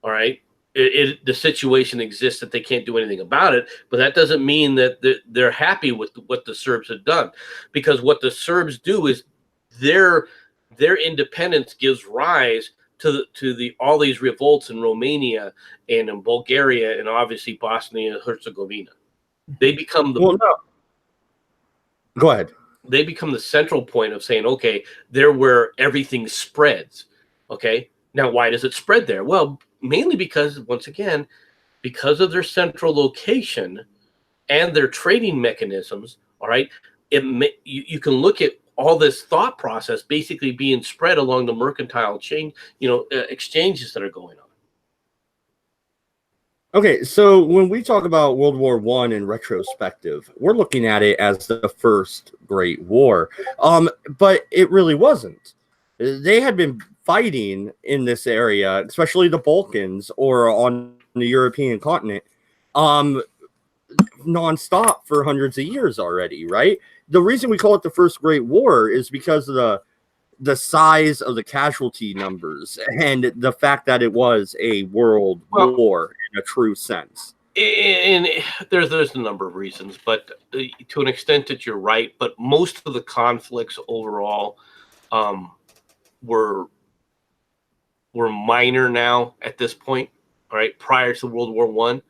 All right. The situation exists that they can't do anything about it, but that doesn't mean that they're happy with what the Serbs have done, because what the Serbs do is their independence gives rise to all these revolts in Romania and in Bulgaria and obviously Bosnia and Herzegovina. They become no. Go ahead. They become the central point of saying, okay, they're where everything spreads. Okay. Now, why does it spread there? Well, mainly because, once again, because of their central location and their trading mechanisms, all right, you can look at all this thought process basically being spread along the mercantile chain, exchanges that are going on. Okay, so when we talk about World War One in retrospective, we're looking at it as the first Great War, but it really wasn't. They had been fighting in this area, especially the Balkans or on the European continent, nonstop for hundreds of years already, right? The reason we call it the first Great War is because of the size of the casualty numbers and the fact that it was a world war in a true sense. And there's a number of reasons, but to an extent that you're right. But most of the conflicts overall were minor now at this point. All right, prior to World War One,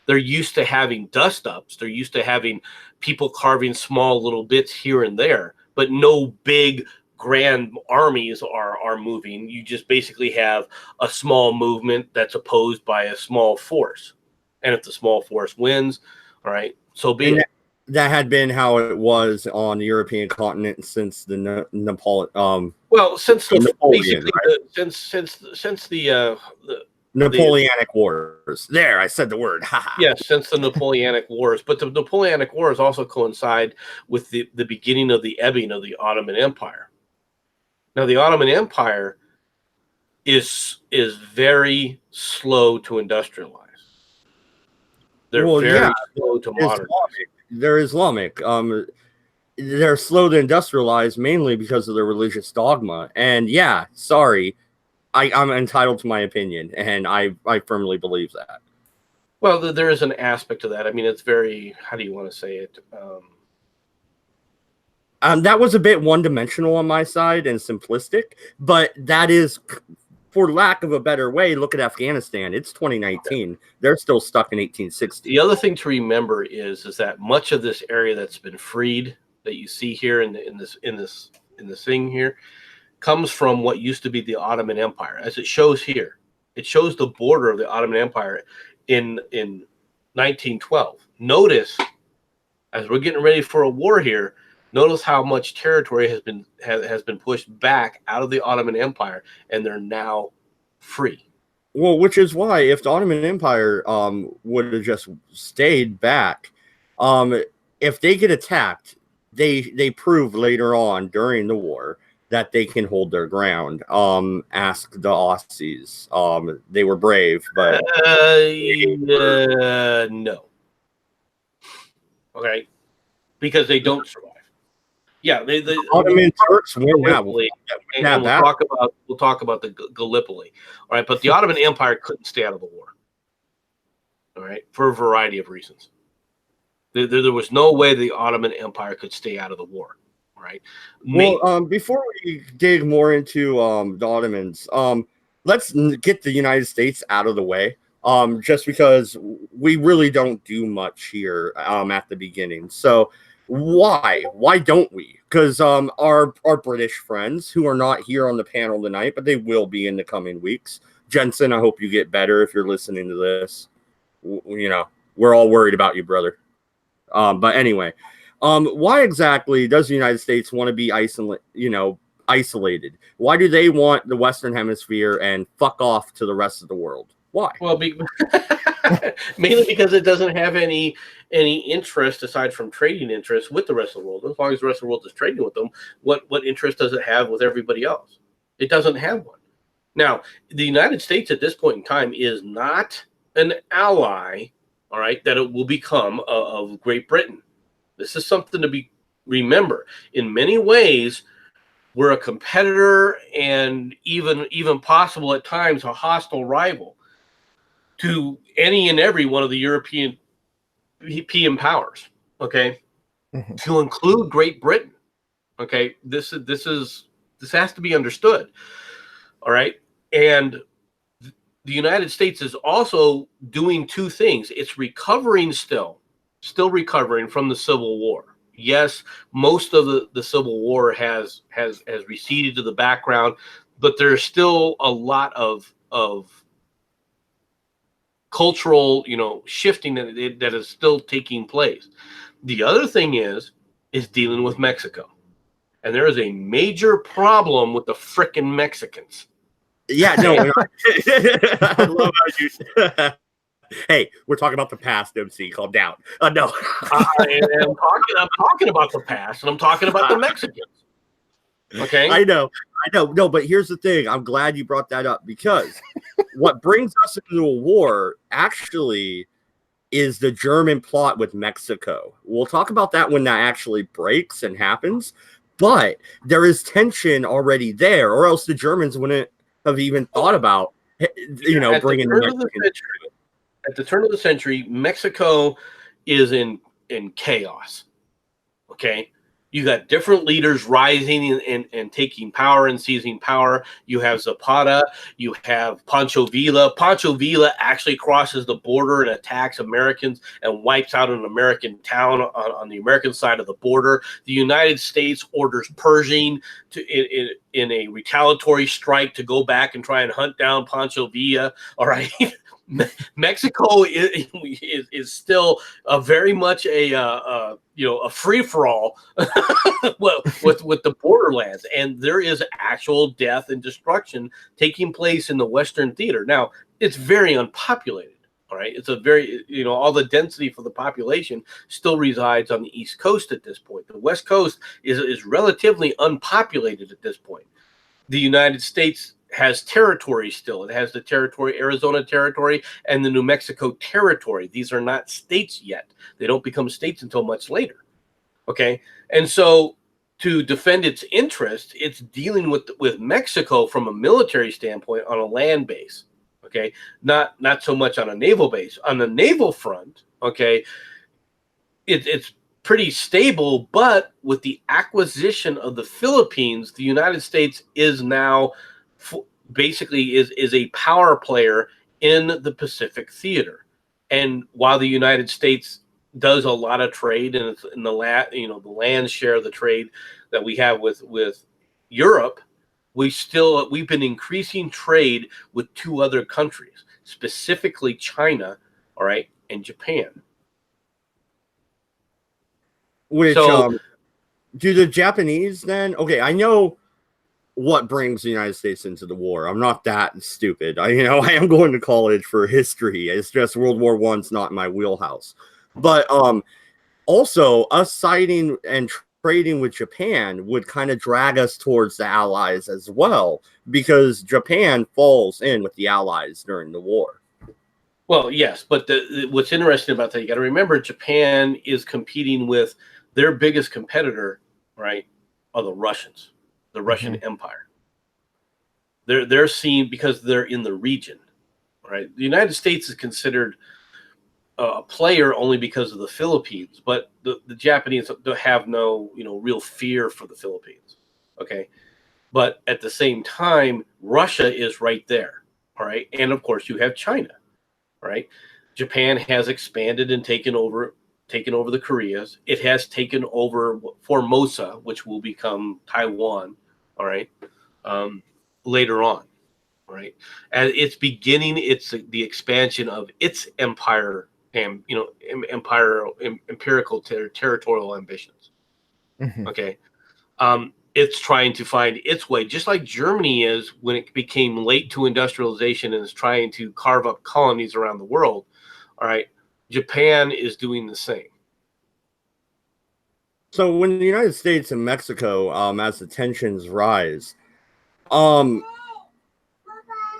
they're used to having dust ups. They're used to having people carving small little bits here and there, but no big grand armies are moving. You just basically have a small movement that's opposed by a small force, and if the small force wins, all right, so be it. That had been how it was on the European continent since the Napoleon. Since Napoleon, right? Since the Napoleonic Wars. There, I said the word. Yes, since the Napoleonic Wars. But the Napoleonic Wars also coincide with the beginning of the ebbing of the Ottoman Empire. Now, the Ottoman Empire is very slow to industrialize. They're very slow to modernize. They're Islamic. They're slow to industrialize mainly because of their religious dogma. And yeah, sorry, I'm entitled to my opinion, and I firmly believe that. Well, there is an aspect to that. I mean, it's very, how do you want to say it? That was a bit one-dimensional on my side and simplistic, but that is, for lack of a better way, look at Afghanistan. It's 2019. Okay. They're still stuck in 1860. The other thing to remember is that much of this area that's been freed, that you see here in this thing here, comes from what used to be the Ottoman Empire, as it shows here. It shows the border of the Ottoman Empire in 1912. Notice, as we're getting ready for a war here, notice how much territory has been pushed back out of the Ottoman Empire, and they're now free. Well, which is why if the Ottoman Empire would have just stayed back, if they get attacked, they prove later on during the war that they can hold their ground. Ask the Aussies. They were brave, but no. Okay, because they don't survive. Yeah, the Ottoman Turks win that. We'll talk about the Gallipoli. All right, but the Ottoman Empire couldn't stay out of the war. All right, for a variety of reasons. There was no way the Ottoman Empire could stay out of the war. Right. Well, before we dig more into the Ottomans, let's get the United States out of the way. Just because we really don't do much here at the beginning. So why don't we? Because our British friends who are not here on the panel tonight, but they will be in the coming weeks. Jensen, I hope you get better if you're listening to this. We're all worried about you, brother. But anyway. Why exactly does the United States want to be isolated? Why do they want the Western Hemisphere and fuck off to the rest of the world? Why? Well, mainly because it doesn't have any interest aside from trading interest with the rest of the world. As long as the rest of the world is trading with them, what interest does it have with everybody else? It doesn't have one. Now, the United States at this point in time is not an ally, all right, that it will become of Great Britain. This is something to remember. In many ways, we're a competitor and even possible at times a hostile rival to any and every one of the European powers. Okay, to include Great Britain. Okay, this has to be understood. All right, and the United States is also doing two things. It's recovering still recovering from the Civil War. Yes, most of the Civil War has receded to the background, but there's still a lot of cultural, shifting that is still taking place. The other thing is is dealing with Mexico. And there is a major problem with the frickin' Mexicans. Yeah, no. I love how you. Hey, we're talking about the past, MC. Calm down. No. I'm talking about the past, and I'm talking about the Mexicans. Okay. I know. No, but here's the thing. I'm glad you brought that up, because what brings us into a war actually is the German plot with Mexico. We'll talk about that when that actually breaks and happens. But there is tension already there, or else the Germans wouldn't have even thought about, bringing the Mexicans. At the turn of the century, Mexico is in chaos. Okay. You got different leaders rising and taking power and seizing power. You have Zapata. You have Pancho Villa. Pancho Villa actually crosses the border and attacks Americans and wipes out an American town on the American side of the border. The United States orders Pershing in a retaliatory strike to go back and try and hunt down Pancho Villa. All right. Mexico is still very much a free for all with the borderlands, and there is actual death and destruction taking place in the Western theater. Now, it's very unpopulated. All right, it's a very all the density for the population still resides on the East Coast at this point. The West Coast is relatively unpopulated at this point. The United States has territory still. It has the territory, Arizona territory, and the New Mexico territory. These are not states yet. They don't become states until much later. Okay. And so to defend its interest, it's dealing with Mexico from a military standpoint on a land base. Okay. Not so much on a naval base. On the naval front, okay, it's pretty stable, but with the acquisition of the Philippines, the United States is now basically is a power player in the Pacific theater. And while the United States does a lot of trade, and it's in the land share of the trade that we have with Europe, we've been increasing trade with two other countries, specifically China, all right, and Japan. Which do the Japanese then? Okay, I know what brings the United States into the war. I'm not that stupid. I am going to college for history. It's just World War I's not in my wheelhouse. But also us siding and trading with Japan would kind of drag us towards the Allies as well, because Japan falls in with the Allies during the war. Well, yes, but what's interesting about that, you got to remember, Japan is competing with their biggest competitor, right, are the Russians. The Russian Empire. They're seen because they're in the region, right? The United States is considered a player only because of the Philippines, but the Japanese have no real fear for the Philippines. Okay, but at the same time, Russia is right there. All right, and of course you have China, right? Japan has expanded and taken over the Koreas. It has taken over Formosa, which will become Taiwan. All right. Later on, all right, and it's beginning. It's the expansion of its empire and empirical territorial ambitions. Okay, it's trying to find its way, just like Germany is when it became late to industrialization and is trying to carve up colonies around the world. All right, Japan is doing the same. So when the United States and Mexico, as the tensions rise,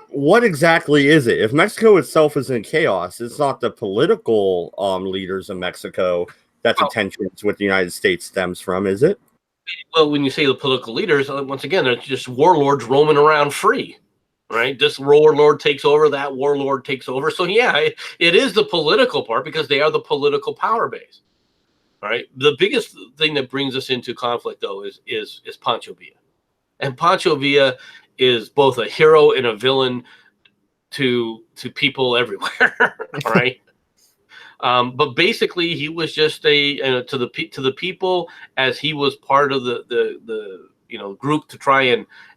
what exactly is it? If Mexico itself is in chaos, it's not the political leaders of Mexico that the tensions with the United States stems from, is it? Well, when you say the political leaders, once again, they're just warlords roaming around free, right? This warlord takes over, that warlord takes over. So yeah, it is the political part because they are the political power base. All right. The biggest thing that brings us into conflict, though, is Pancho Villa, and Pancho Villa is both a hero and a villain to people everywhere. All right. But basically, he was just to the people, as he was part of the group to try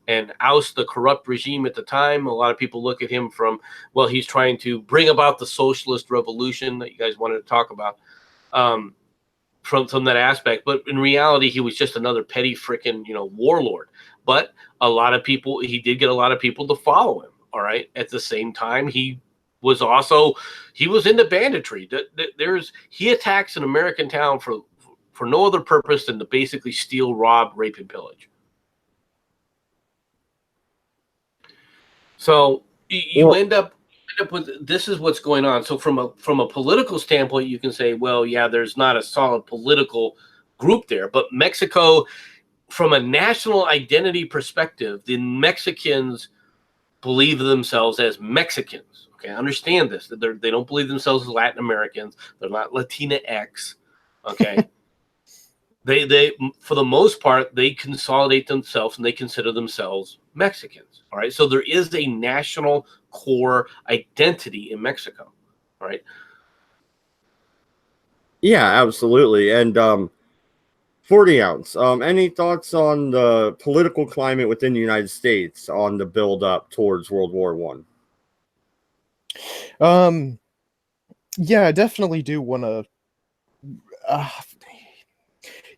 and oust the corrupt regime at the time. A lot of people look at him from, well, he's trying to bring about the socialist revolution that you guys wanted to talk about. from that aspect. But in reality, he was just another petty freaking warlord. But he did get a lot of people to follow him. All right. At the same time, he was into banditry. He attacks an American town for no other purpose than to basically steal, rob, rape, and pillage. So you end up with, this is what's going on. So from a political standpoint, you can say, well, yeah, there's not a solid political group there, but Mexico, from a national identity perspective, the Mexicans believe themselves as Mexicans. Okay, understand this. They don't believe themselves as Latin Americans. They're not Latina X. Okay. They for the most part, they consolidate themselves and they consider themselves Mexicans. All right. So there is a national core identity in Mexico. All right. Yeah, absolutely. And 40 ounce. Any thoughts on the political climate within the United States on the build up towards World War One? Yeah, I definitely do want to.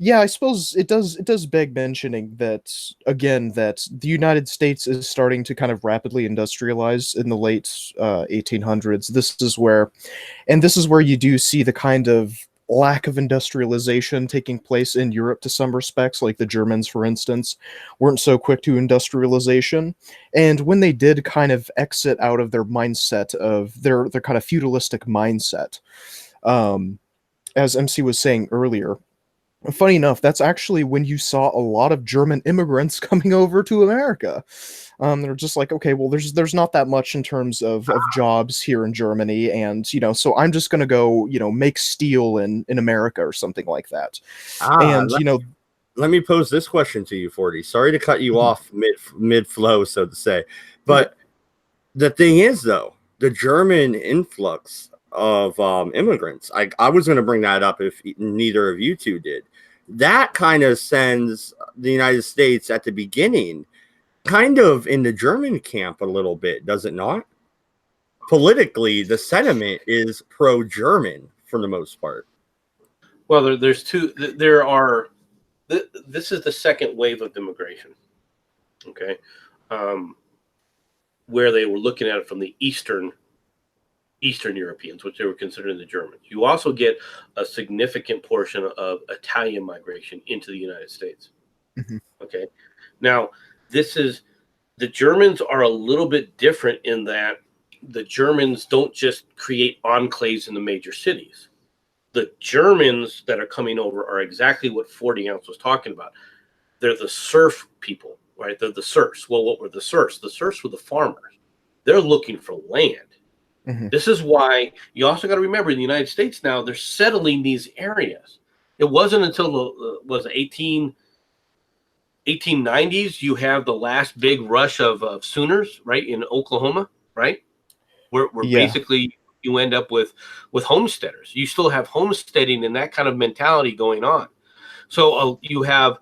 Yeah, I suppose it does beg mentioning that again, that the United States is starting to kind of rapidly industrialize in the late 1800s. This is where you do see the kind of lack of industrialization taking place in Europe to some respects. Like the Germans, for instance, weren't so quick to industrialization, and when they did kind of exit out of their mindset of their kind of feudalistic mindset, as MC was saying earlier. Funny enough, that's actually when you saw a lot of German immigrants coming over to America. They're just like, okay, well, there's not that much in terms of jobs here in Germany, and so I'm just gonna go, make steel in America or something like that. And let me pose this question to you, 40. Sorry to cut you off mid flow, so to say, but the thing is, though, the German influx of immigrants, I was going to bring that up if neither of you two did. That kind of sends the United States at the beginning kind of in the German camp a little bit, does it not? Politically, the sentiment is pro-German for the most part. Well, there's two. This is the second wave of immigration. Okay, where they were looking at it from the Eastern Europeans, which they were considering the Germans. You also get a significant portion of Italian migration into the United States. Mm-hmm. Okay. Now, the Germans are a little bit different in that the Germans don't just create enclaves in the major cities. The Germans that are coming over are exactly what 40 ounce was talking about. They're the serf people, right? They're the serfs. Well, what were the serfs? The serfs were the farmers. They're looking for land. Mm-hmm. This is why you also got to remember in the United States now, they're settling these areas. It wasn't until the 1890s you have the last big rush of Sooners, right, in Oklahoma, right? Where basically you end up with homesteaders. You still have homesteading and that kind of mentality going on. So you have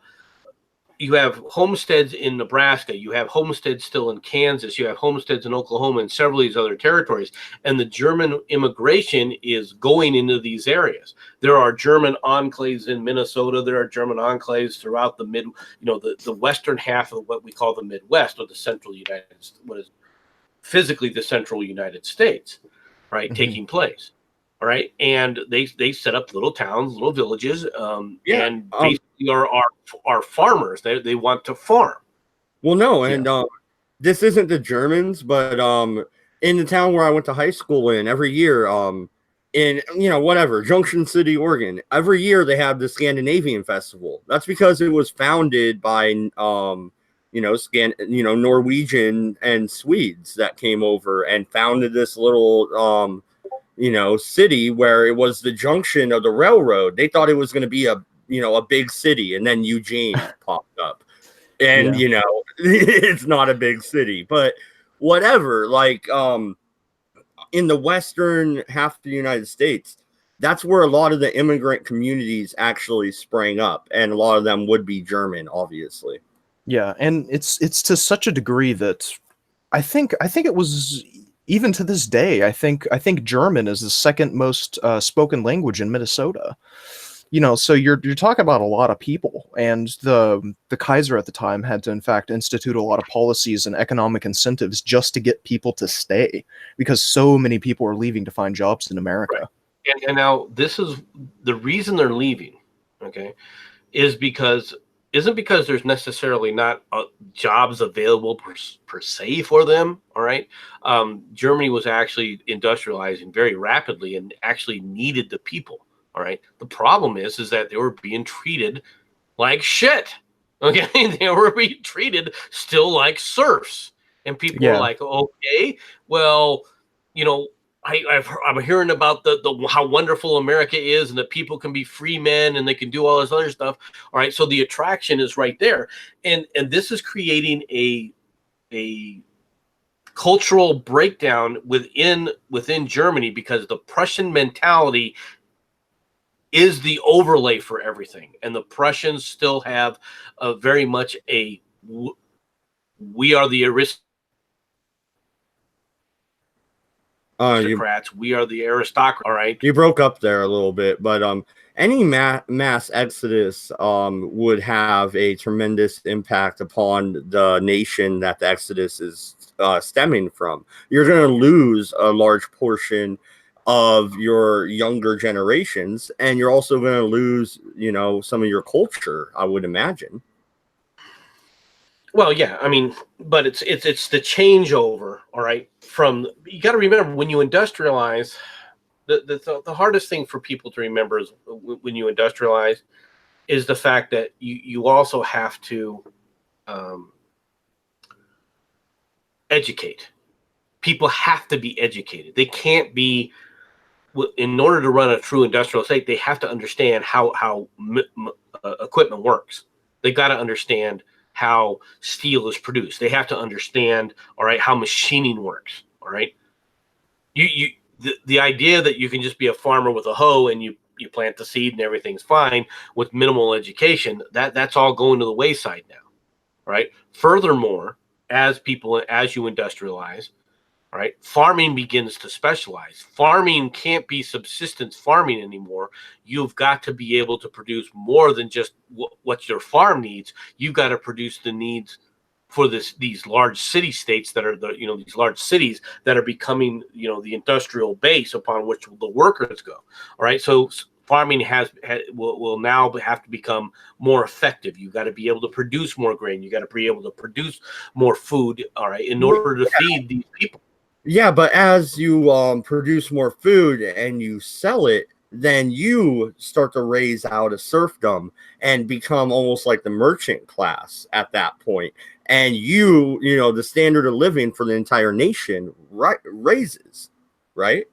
homesteads in Nebraska, you have homesteads still in Kansas, you have homesteads in Oklahoma and several of these other territories. And the German immigration is going into these areas. There are German enclaves in Minnesota. There are German enclaves throughout the the western half of what we call the Midwest, or the central what is physically the central United States, right, Mm-hmm. taking place. All right, and they set up little towns, little villages, and basically are farmers. They want to farm. Well, no, and this isn't the Germans, but in the town where I went to high school every year, in Junction City, Oregon, every year they have the Scandinavian Festival. That's because it was founded by Norwegian and Swedes that came over and founded this little city where it was the junction of the railroad. They thought it was going to be a big city, and then Eugene popped up, and it's not a big city, but whatever. Like in the western half of the United States, that's where a lot of the immigrant communities actually sprang up, and a lot of them would be German, obviously. Yeah, and it's to such a degree that I think it was. Even to this day, I think German is the second most spoken language in Minnesota. So you're talking about a lot of people, and the Kaiser at the time had to in fact institute a lot of policies and economic incentives just to get people to stay, because so many people are leaving to find jobs in America. Right. And now this is the reason they're leaving, okay, isn't because there's necessarily not jobs available per se for them. All right. Germany was actually industrializing very rapidly and actually needed the people. All right. The problem is that they were being treated like shit. Okay. They were being treated still like serfs. And people were Yeah. like, okay, well, you know, I'm hearing about the how wonderful America is and that people can be free men and they can do all this other stuff. All right, so the attraction is right there, and this is creating a cultural breakdown within Germany, because the Prussian mentality is the overlay for everything, and the Prussians still have a very much we are the aristocrats. We are the aristocrats. All right. You broke up there a little bit, but any mass exodus would have a tremendous impact upon the nation that the exodus is stemming from. You're going to lose a large portion of your younger generations, and you're also going to lose, some of your culture, I would imagine. Well, yeah, I mean, but it's the changeover, all right. You got to remember, when you industrialize, the hardest thing for people to remember is when you industrialize is the fact that you also have to educate. People have to be educated. They can't be, in order to run a true industrial state, they have to understand how equipment works. They got to understand how steel is produced. They have to understand, all right, how machining works. All right. The idea that you can just be a farmer with a hoe and you plant the seed and everything's fine with minimal education, that's all going to the wayside now. Right. Furthermore, as you industrialize, all right, farming begins to specialize. Farming can't be subsistence farming anymore. You've got to be able to produce more than just what your farm needs. You've got to produce the needs for these large city states that are these large cities that are becoming the industrial base upon which the workers go. All right, so farming will now have to become more effective. You got to be able to produce more grain. You got to be able to produce more food. All right, in order to feed these people. Yeah, but as you produce more food and you sell it, then you start to raise out of serfdom and become almost like the merchant class at that point. And the standard of living for the entire nation raises, right?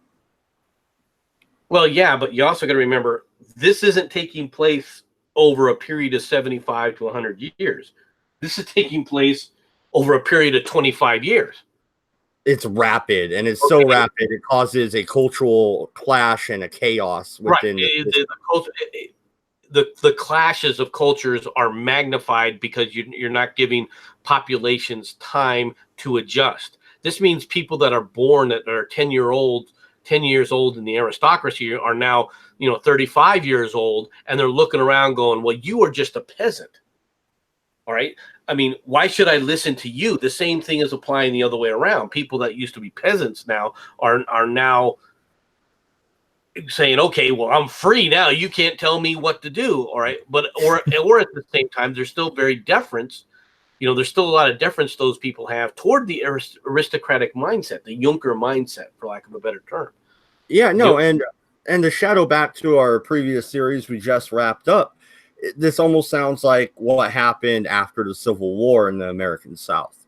Well, yeah, but you also got to remember, this isn't taking place over a period of 75 to 100 years. This is taking place over a period of 25 years. It's rapid, and it's so rapid it causes a cultural clash and a chaos within the clashes of cultures are magnified because you're not giving populations time to adjust. This means people that are born that are 10 years old in the aristocracy are now 35 years old, and they're looking around going, well, you are just a peasant. All right. I mean, why should I listen to you? The same thing is applying the other way around. People that used to be peasants now are now saying, okay, well, I'm free now. You can't tell me what to do. All right. But or at the same time, there's still very deference. There's still a lot of deference those people have toward the aristocratic mindset, the Junker mindset, for lack of a better term. Yeah, no, and to shadow back to our previous series we just wrapped up, this almost sounds like what happened after the Civil War in the American South.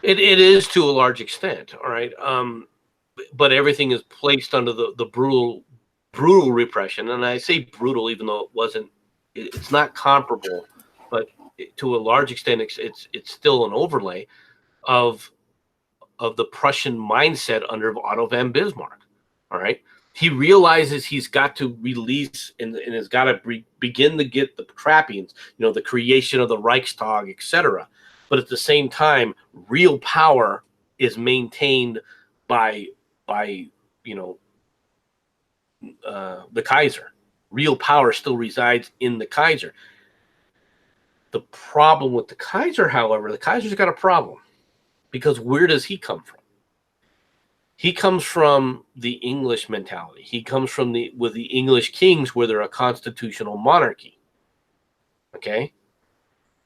It is to a large extent, all right. But everything is placed under the brutal repression, and I say brutal even though it's not comparable, but to a large extent it's still an overlay of the Prussian mindset under Otto von Bismarck. All right. He realizes he's got to release and has got to begin to get the trappings, the creation of the Reichstag, etc. But at the same time, real power is maintained by the Kaiser. Real power still resides in the Kaiser. The problem with the Kaiser, however, the Kaiser's got a problem, because where does he come from? He comes from the English mentality. He comes from the English kings, where they're a constitutional monarchy. Okay.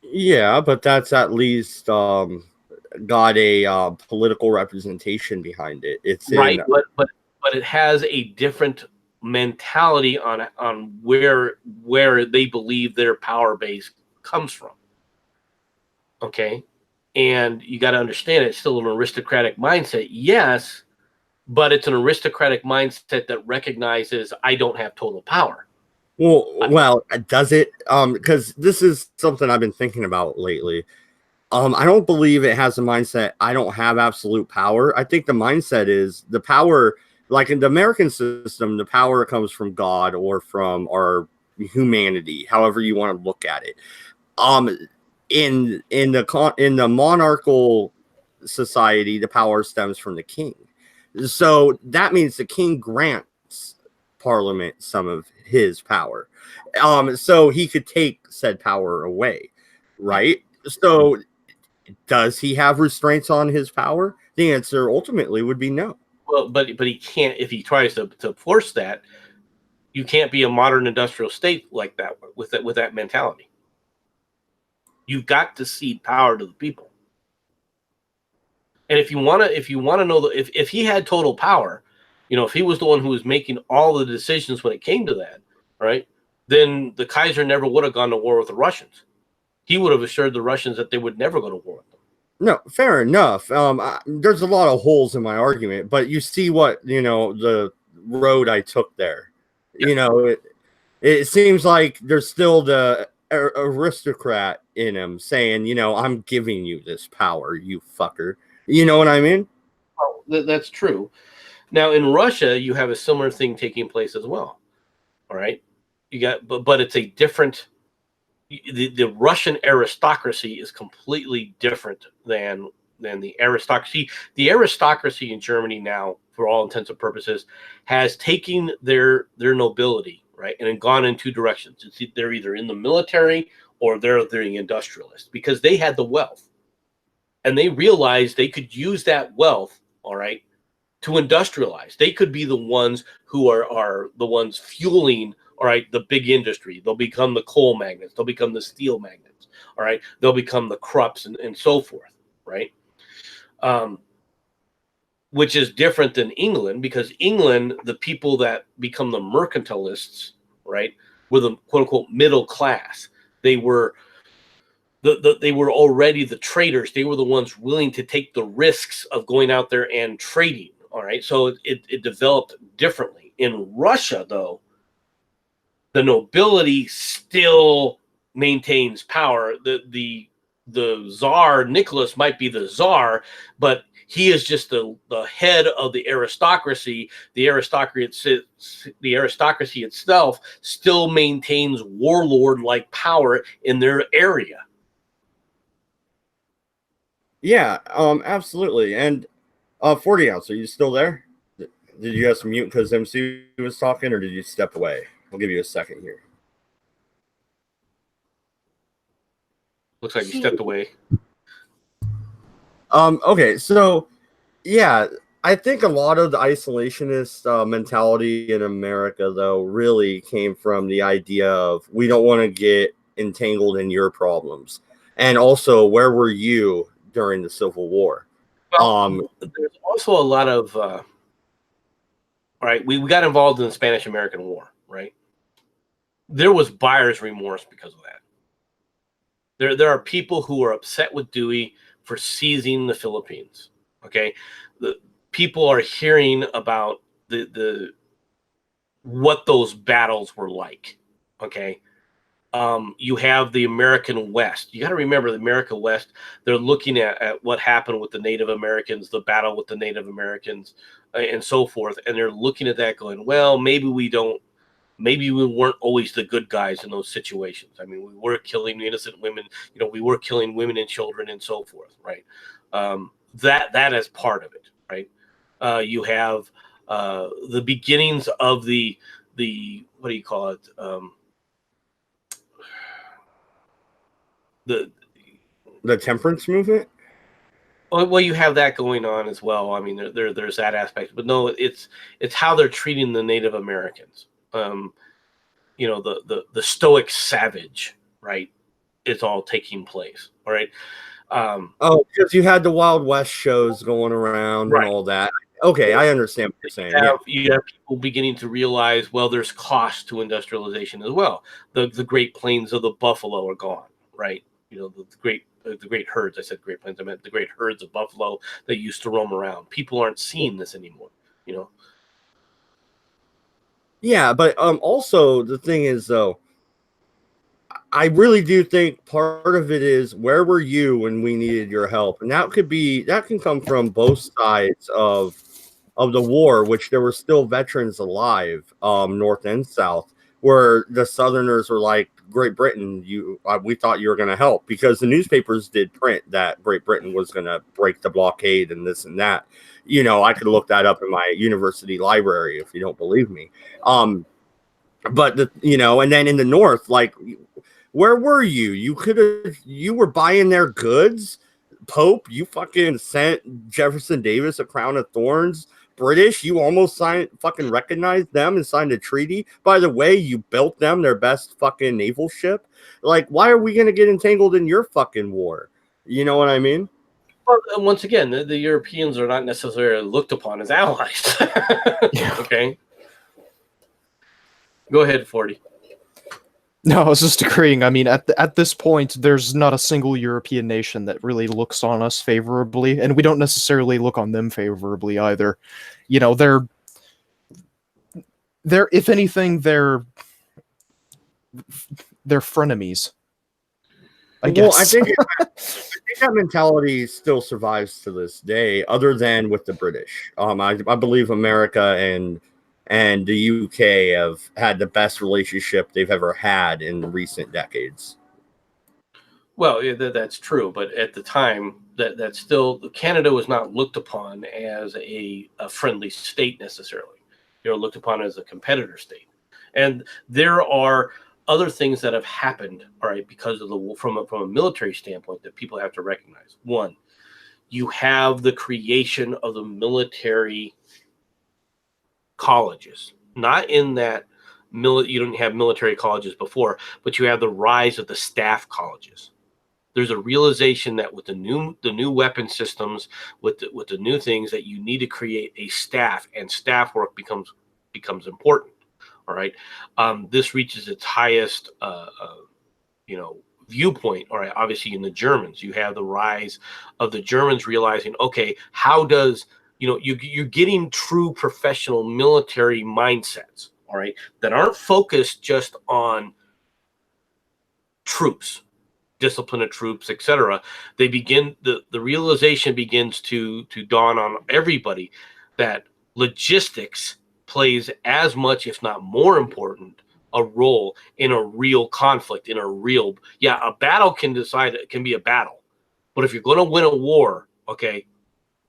Yeah, but that's at least got a political representation behind it. It's Right, in but it has a different mentality on where they believe their power base comes from. Okay, and you got to understand it's still an aristocratic mindset, yes, but it's an aristocratic mindset that recognizes I don't have total power. well, does it? Because this is something I've been thinking about lately. I don't believe it has a mindset, I don't have absolute power. I think the mindset is the power, like in the American system, the power comes from God or from our humanity, however you want to look at it. Um, in the monarchical society, the power stems from the king. So that means the king grants Parliament some of his power. So he could take said power away, right? So does he have restraints on his power? The answer ultimately would be no. Well, but he can't, if he tries to force that. You can't be a modern industrial state like that with that mentality. You've got to cede power to the people. And if you want to know if he had total power, if he was the one who was making all the decisions when it came to that, right? Then the Kaiser never would have gone to war with the Russians. He would have assured the Russians that they would never go to war with them. No, fair enough. There's a lot of holes in my argument, but you see what the road I took there. Yeah. It seems like there's still the aristocrat in him saying, I'm giving you this power, you fucker. You know what I mean? Well, that's true. Now in Russia, you have a similar thing taking place as well. All right, you got, but it's a different. The Russian aristocracy is completely different than the aristocracy. The aristocracy in Germany now, for all intents and purposes, has taken their nobility, right, and gone in two directions. They're either in the military or they're the industrialists, because they had the wealth and they realized they could use that wealth, all right, to industrialize. They could be the ones who are the ones fueling, all right, the big industry. They'll become the coal magnates. They'll become the steel magnates. All right. They'll become the Krupps and so forth. Right. Which is different than England, because England, the people that become the mercantilists, right, were the quote unquote middle class. They were they were already the traders. They were the ones willing to take the risks of going out there and trading. All right. So it developed differently. In Russia, though, the nobility still maintains power. The Tsar Nicholas might be the Tsar, but he is just the head of the aristocracy. The aristocracy itself still maintains warlord-like power in their area. Yeah, absolutely. And 40 ounce, are you still there? Did you guys mute because MC was talking, or did you step away? I'll give you a second here. Looks like he stepped away. Okay, so yeah, I think a lot of the isolationist mentality in America, though, really came from the idea of we don't want to get entangled in your problems, and also where were you during the Civil War? Well, there's also a lot of right. We got involved in the Spanish-American War, right? There was buyer's remorse because of that. There are people who are upset with Dewey for seizing the Philippines. Okay, the people are hearing about the what those battles were like. Okay, you have the American West. You got to remember the American West. They're looking at what happened with the Native Americans, the battle with the Native Americans, and so forth, and they're looking at that, going, "Well, maybe we weren't always the good guys in those situations. I mean, we were killing innocent women. We were killing women and children and so forth, right? That is part of it, right? You have the beginnings of the what do you call it? The temperance movement. Well, you have that going on as well. I mean, there's that aspect, but no, it's how they're treating the Native Americans. The stoic savage, right? It's all taking place, all right. Oh, because you had the Wild West shows going around and Right. all that. Okay, I understand what you're saying. You have people beginning to realize, well, there's cost to industrialization as well. The Great Plains of the buffalo are gone, right? The great herds. I said Great Plains. I meant the great herds of buffalo that used to roam around. People aren't seeing this anymore. Yeah, but also the thing is though, I really do think part of it is where were you when we needed your help, and that can come from both sides of the war, which there were still veterans alive, north and south, where the Southerners were like, Great Britain, we thought you were going to help, because the newspapers did print that Great Britain was going to break the blockade and this and that. I could look that up in my university library if you don't believe me. But and then in the north, like, where were you? You were buying their goods. Pope, you fucking sent Jefferson Davis a crown of thorns. British, you almost fucking recognized them and signed a treaty. By the way, you built them their best fucking naval ship. Like, why are we going to get entangled in your fucking war? You know what I mean? Well, once again, the Europeans are not necessarily looked upon as allies. Okay. Go ahead, 40. No, I was just agreeing. I mean, at this point, there's not a single European nation that really looks on us favorably, and we don't necessarily look on them favorably either. They're if anything, they're frenemies, I guess. Well, I think that mentality still survives to this day, other than with the British. I believe America and the UK have had the best relationship they've ever had in recent decades. Well, yeah, that's true, but at the time, that still Canada was not looked upon as a friendly state necessarily. They were looked upon as a competitor state, and there are other things that have happened, all right, because of from a military standpoint that people have to recognize. One, you have the creation of the military colleges, not in that you didn't have military colleges before, but you have the rise of the staff colleges. There's a realization that with the new weapon systems, with the new things, that you need to create a staff, and staff work becomes important. All right, this reaches its highest viewpoint. All right, obviously in the Germans, you have the rise of the Germans realizing, okay, how does you're getting true professional military mindsets, all right, that aren't focused just on troops, discipline of troops, etc. They begin the realization begins to dawn on everybody that logistics plays as much, if not more important, a role in a real conflict, in a real a battle can be a battle, but if you're going to win a war, okay,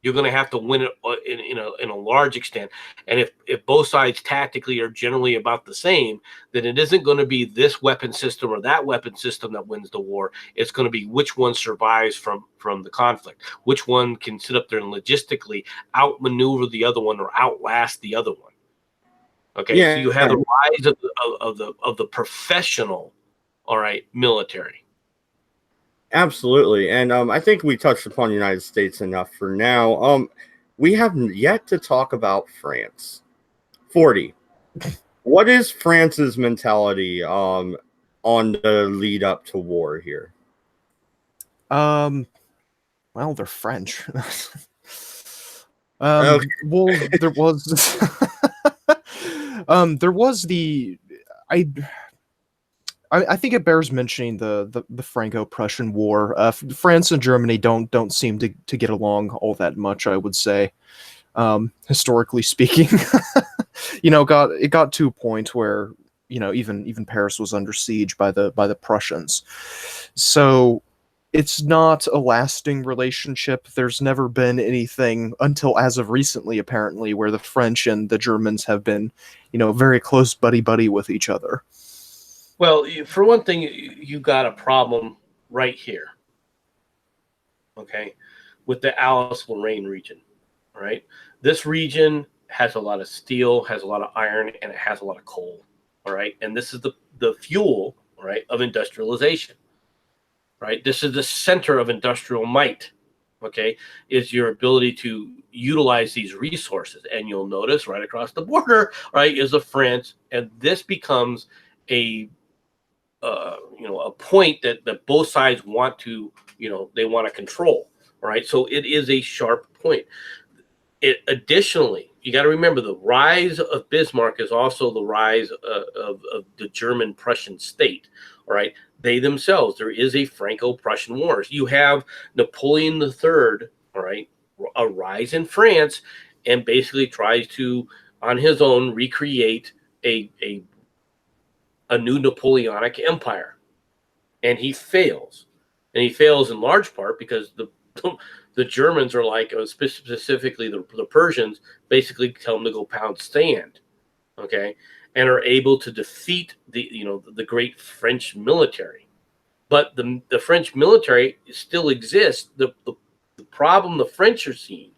you're going to have to win it in a large extent. And if both sides tactically are generally about the same, then it isn't going to be this weapon system or that weapon system that wins the war. It's going to be which one survives from the conflict, which one can sit up there and logistically outmaneuver the other one or outlast the other one. Okay, so you have the rise of the professional, all right, military. Absolutely. And I think we touched upon the United States enough for now. We have yet to talk about France. 40. What is France's mentality on the lead up to war here? Well, they're French. Okay. Well, there was there was I think it bears mentioning the Franco-Prussian War. France and Germany don't seem to get along all that much, I would say, historically speaking. It got to a point where even Paris was under siege by the Prussians. So it's not a lasting relationship. There's never been anything until as of recently, apparently, where the French and the Germans have been, very close buddy with each other. Well, for one thing, you got a problem right here, okay, with the Alsace-Lorraine region, all right? This region has a lot of steel, has a lot of iron, and it has a lot of coal, all right? And this is the fuel, right, of industrialization, right? This is the center of industrial might, okay, is your ability to utilize these resources. And you'll notice right across the border, right, is the France, and this becomes a a point that both sides want to, they want to control, right? So it is a sharp point. Additionally, you got to remember the rise of Bismarck is also the rise of the German Prussian state, all right? They themselves, there is a Franco-Prussian wars. You have Napoleon III, all right, a rise in France, and basically tries to, on his own, recreate a new Napoleonic empire, and he fails, and he fails in large part because the Germans are like, specifically the Persians, basically tell them to go pound stand, okay, and are able to defeat the great French military. But the French military still exists. The problem the French are seeing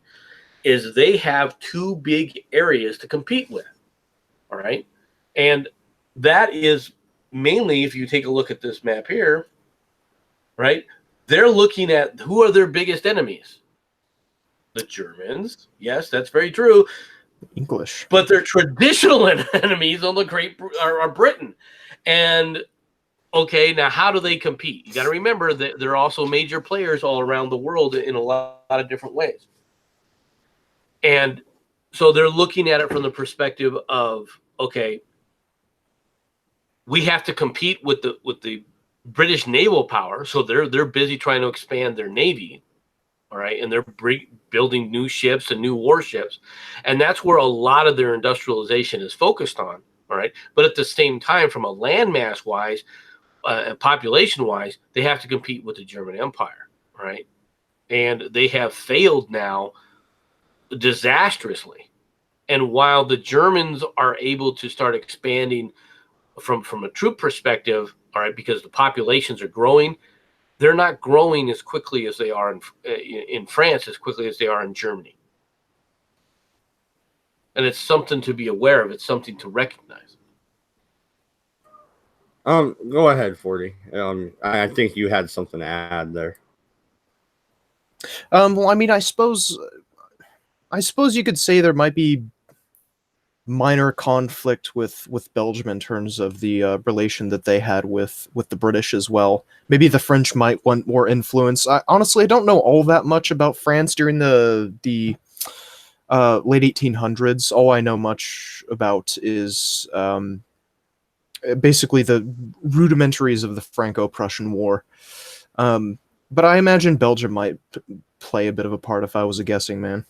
is they have two big areas to compete with, all right, and that is mainly, if you take a look at this map here, right, they're looking at who are their biggest enemies. The Germans, yes, that's very true. English. But their traditional enemies on the Great are Britain. And okay, now how do they compete? You got to remember that they're also major players all around the world in a lot of different ways. And so they're looking at it from the perspective of, okay, we have to compete with the British naval power, so they're busy trying to expand their navy, all right, and they're building new ships and new warships, and that's where a lot of their industrialization is focused on, all right. But at the same time, from a landmass wise, population wise, they have to compete with the German Empire, right, and they have failed now disastrously. And while the Germans are able to start expanding from a troop perspective, all right, because the populations are growing, they're not growing as quickly as they are in France, as quickly as they are in Germany. And it's something to be aware of. It's something to recognize. Go ahead, 40. I think you had something to add there. Well, I mean, I suppose you could say there might be minor conflict with Belgium in terms of the relation that they had with the British as well. Maybe the French might want more influence. Honestly, I don't know all that much about France during the late 1800s. All I know much about is basically the rudimentaries of the Franco-Prussian War. But I imagine Belgium might play a bit of a part if I was a guessing man.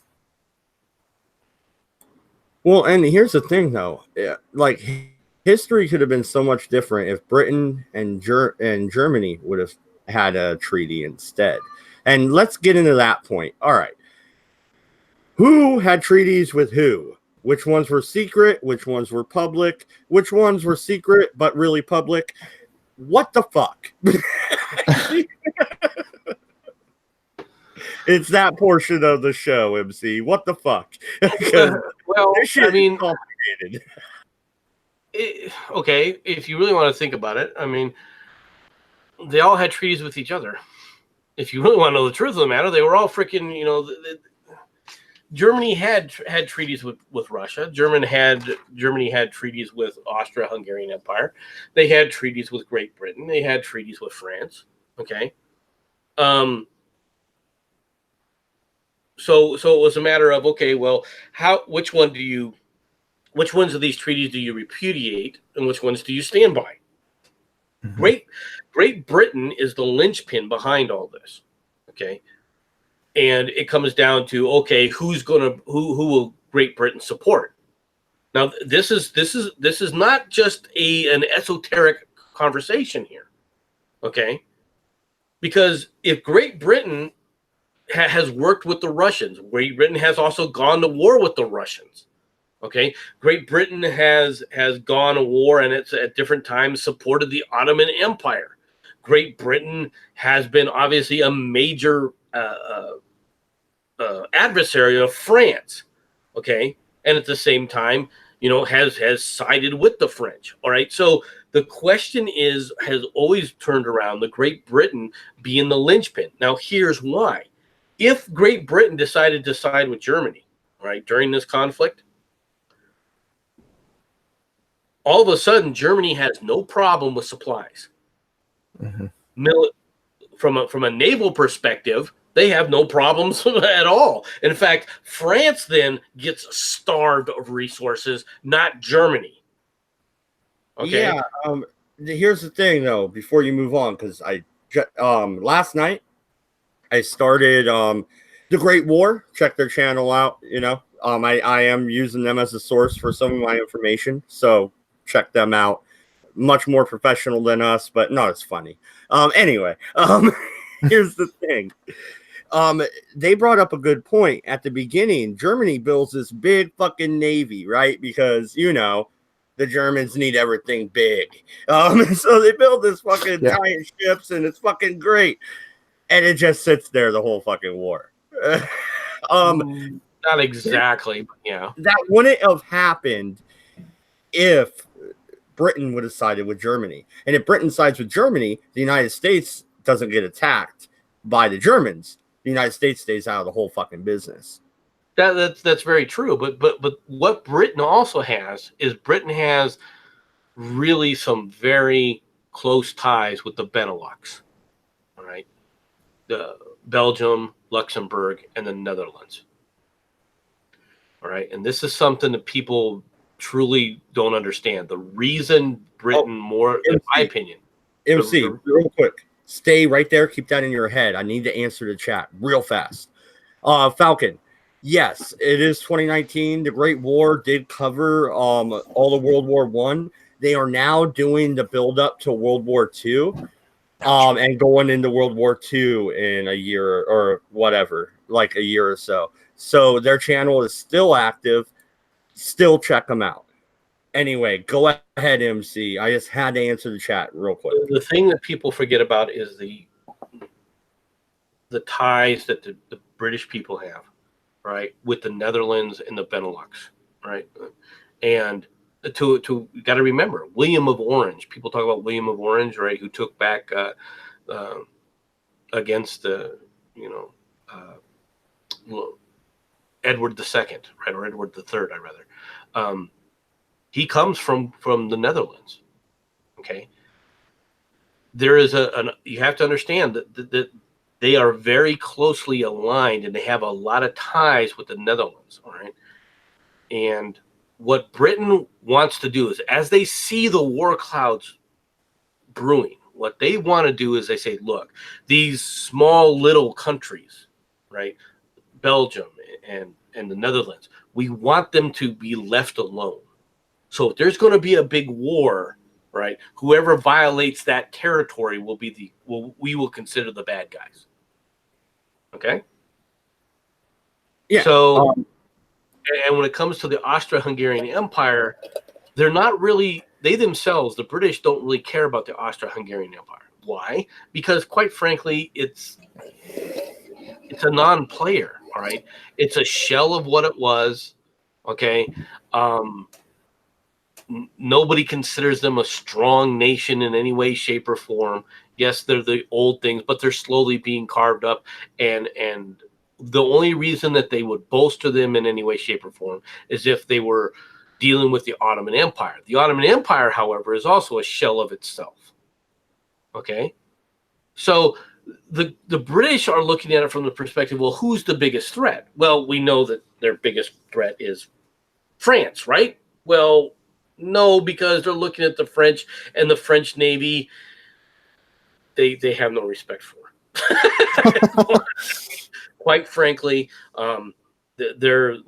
Well, and here's the thing, though. Like, history could have been so much different if Britain and Germany would have had a treaty instead. And let's get into that point. All right. Who had treaties with who? Which ones were secret? Which ones were public? Which ones were secret but really public? What the fuck? It's that portion of the show, MC. What the fuck? Well, I mean, complicated. Okay, if you really want to think about it, I mean, they all had treaties with each other. If you really want to know the truth of the matter, they were all freaking, Germany had treaties with Russia. Germany had treaties with Austria-Hungarian Empire. They had treaties with Great Britain. They had treaties with France. Okay. So it was a matter of, okay, well, which ones of these treaties do you repudiate and which ones do you stand by? Mm-hmm. Great Britain is the linchpin behind all this. Okay. And it comes down to, okay, who will Great Britain support? Now, this is not just an esoteric conversation here. Okay. Because if Great Britain has worked with the Russians, Great Britain has also gone to war with the Russians. Okay, Great Britain has gone to war, and it's at different times supported the Ottoman Empire. Great Britain has been obviously a major adversary of France. Okay, and at the same time, has sided with the French. All right, so the question has always turned around the Great Britain being the linchpin. Now, here's why: if Great Britain decided to side with Germany, right, during this conflict, all of a sudden Germany has no problem with supplies. Mm-hmm. From a naval perspective, they have no problems at all. In fact, France then gets starved of resources, not Germany. Okay. Yeah. Here's the thing, though. Before you move on, because last night I started the Great War. Check their channel out. I am using them as a source for some of my information, so check them out. Much more professional than us, but not as funny. Anyway, here's the thing. They brought up a good point at the beginning. Germany builds this big fucking navy, right? Because the Germans need everything big. So they build this fucking giant ships, and it's fucking great. And it just sits there the whole fucking war. Not exactly, but yeah. That wouldn't have happened if Britain would have sided with Germany. And if Britain sides with Germany, the United States doesn't get attacked by the Germans. The United States stays out of the whole fucking business. That's very true. But what Britain also has is Britain has really some very close ties with the Benelux. All right. The Belgium, Luxembourg, and the Netherlands. All right. And this is something that people truly don't understand. The reason Britain in my opinion. MC, real quick. Stay right there. Keep that in your head. I need to answer the chat real fast. Falcon. Yes, it is 2019. The Great War did cover all of World War I. They are now doing the build up to World War II. And going into World War II in a year or whatever, like a year or so. So their channel is still active. Still check them out. Anyway, go ahead, MC. I just had to answer the chat real quick. The thing that people forget about is the ties that the British people have, right, with the Netherlands and the Benelux, right? And you got to remember William of Orange. People talk about William of Orange, right, who took back against Edward II, right, or Edward III, I rather. He comes from the Netherlands. Okay, there is you have to understand that they are very closely aligned, and they have a lot of ties with the Netherlands. All right, and what Britain wants to do is, as they see the war clouds brewing, what they want to do is they say, look, these small little countries, right, Belgium and the Netherlands, we want them to be left alone. So if there's going to be a big war, right, whoever violates that territory we will consider the bad guys. Okay? Yeah. So, and when it comes to the Austro-Hungarian Empire, they themselves, the British, don't really care about the Austro-Hungarian Empire. Why? Because quite frankly, it's a non-player, all right? It's a shell of what it was, okay? Nobody considers them a strong nation in any way, shape, or form. Yes, they're the old things, but they're slowly being carved up. And the only reason that they would bolster them in any way, shape, or form is if they were dealing with the Ottoman Empire. The Ottoman Empire, however, is also a shell of itself. Okay? So the British are looking at it from the perspective, well, who's the biggest threat? Well, we know that their biggest threat is France, right? Well, no, because they're looking at the French, and the French Navy, they have no respect for. Quite frankly, they're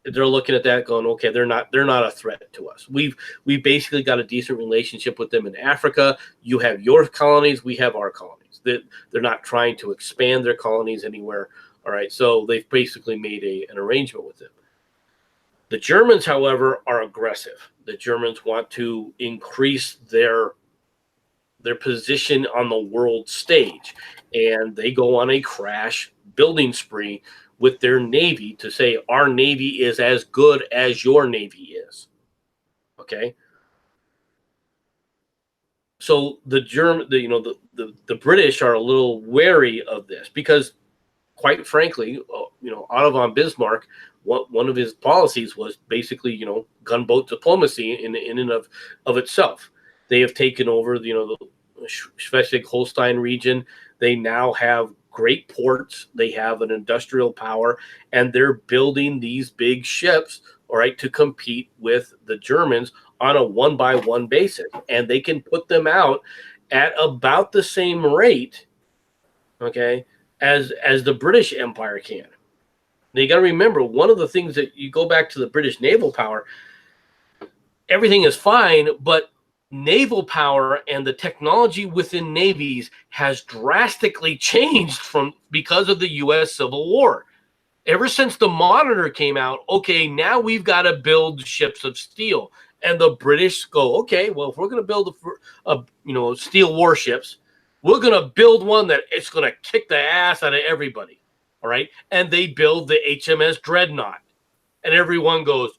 looking at that going, okay, they're not a threat to us. We've basically got a decent relationship with them in Africa. You have your colonies, we have our colonies. That they're not trying to expand their colonies anywhere. All right, so they've basically made an arrangement with them. The Germans, however, are aggressive. The Germans want to increase their position on the world stage, and they go on a crash building spree with their navy to say our navy is as good as your navy is. Okay, so the British are a little wary of this because, quite frankly, Otto von Bismarck, one of his policies was basically, gunboat diplomacy in and of itself. They have taken over, the Schleswig-Holstein region. They now have great ports. They have an industrial power, and they're building these big ships, all right, to compete with the Germans on a one-by-one basis. And they can put them out at about the same rate, okay, as the British Empire can. Now you got to remember, one of the things that you go back to the British naval power, everything is fine, but naval power and the technology within navies has drastically changed because of the U.S. Civil War. Ever since the Monitor came out, okay, now we've got to build ships of steel, and the British go, okay, well, if we're going to build steel warships, we're going to build one that it's going to kick the ass out of everybody. All right. And they build the HMS Dreadnought. And everyone goes,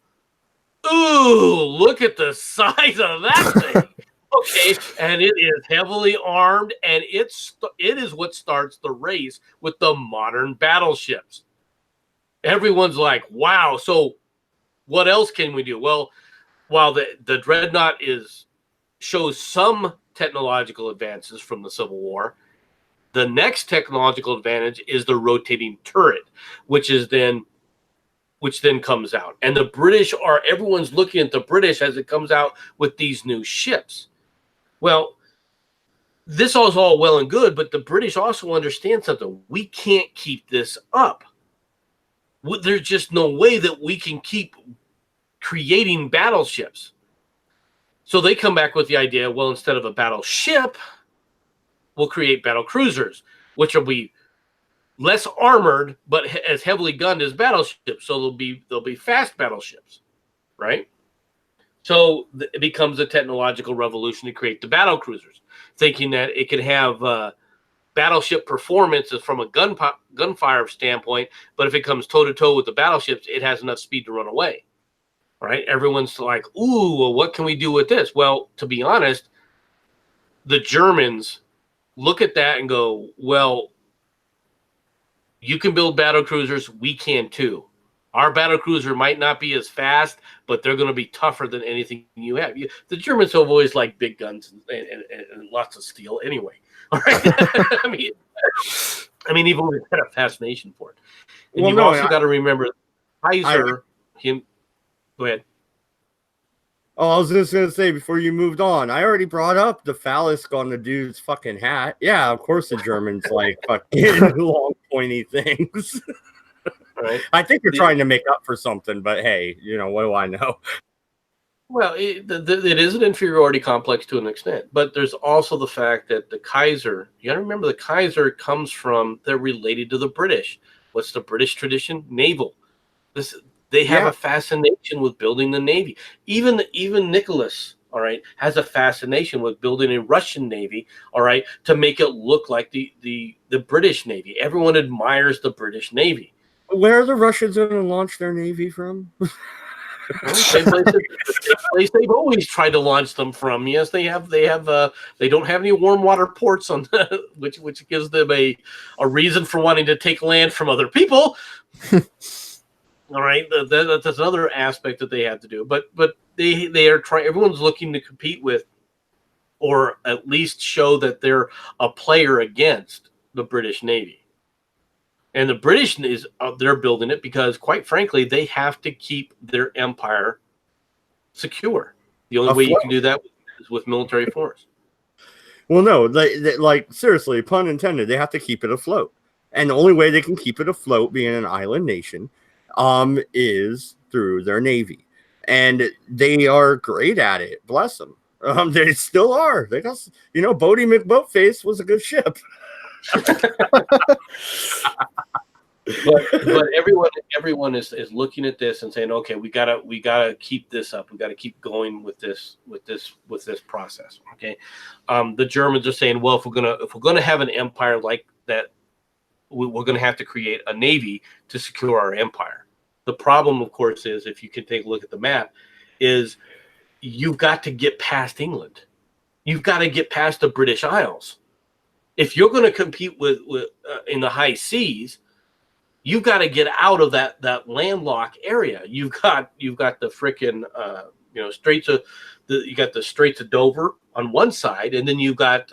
ooh, look at the size of that thing. Okay. And it is heavily armed. And it is what starts the race with the modern battleships. Everyone's like, wow. So what else can we do? Well, while the Dreadnought shows some technological advances from the Civil War, the next technological advantage is the rotating turret, which then comes out. And everyone's looking at the British as it comes out with these new ships. Well, this is all well and good, but the British also understand something. We can't keep this up. There's just no way that we can keep creating battleships. So they come back with the idea, well, instead of a battleship, we'll create battle cruisers, which will be less armored, but as heavily gunned as battleships. So they'll be fast battleships, right? So it becomes a technological revolution to create the battle cruisers, thinking that it could have battleship performances from a gunfire standpoint, but if it comes toe-to-toe with the battleships, it has enough speed to run away, right? Everyone's like, ooh, well, what can we do with this? Well, to be honest, the Germans look at that and go, well, you can build battle cruisers, we can too. Our battle cruiser might not be as fast, but they're going to be tougher than anything you have. The Germans have always liked big guns and lots of steel anyway. All right. I mean, even we've had a fascination for it. And you've also got to remember, Kaiser, go ahead. Oh, I was just going to say, before you moved on, I already brought up the phallus on the dude's fucking hat. Yeah, of course the Germans like fucking long, pointy things. Right. I think you're trying to make up for something, but hey, what do I know? Well, it is an inferiority complex to an extent, but there's also the fact that the Kaiser, you got to remember the Kaiser they're related to the British. What's the British tradition? Naval. They have a fascination with building the Navy. Even Nicholas, all right, has a fascination with building a Russian Navy, all right, to make it look like the British Navy. Everyone admires the British Navy. Where are the Russians going to launch their Navy from? Same place they've always tried to launch them from. Yes, they have. They don't have any warm water ports on which gives them a reason for wanting to take land from other people. All right, that's another aspect that they have to do. But they are trying. Everyone's looking to compete with, or at least show that they're a player against the British Navy. And the British they're building it because, quite frankly, they have to keep their empire secure. The only way you can do that is with military force. Well, no, they like, seriously, pun intended, they have to keep it afloat. And the only way they can keep it afloat, being an island nation, is through their navy. And they are great at it. Bless them. They still are. They got, Bodie McBoatface was a good ship. But everyone is looking at this and saying, okay, we gotta keep this up. We gotta keep going with this process. Okay, the Germans are saying, well, if we're gonna have an empire like that, we're gonna have to create a navy to secure our empire. The problem, of course, is if you can take a look at the map, is you've got to get past England. You've got to get past the British Isles. If you're going to compete with in the high seas, you've got to get out of that landlocked area. You've got the frickin' you got the Straits of Dover on one side, and then you've got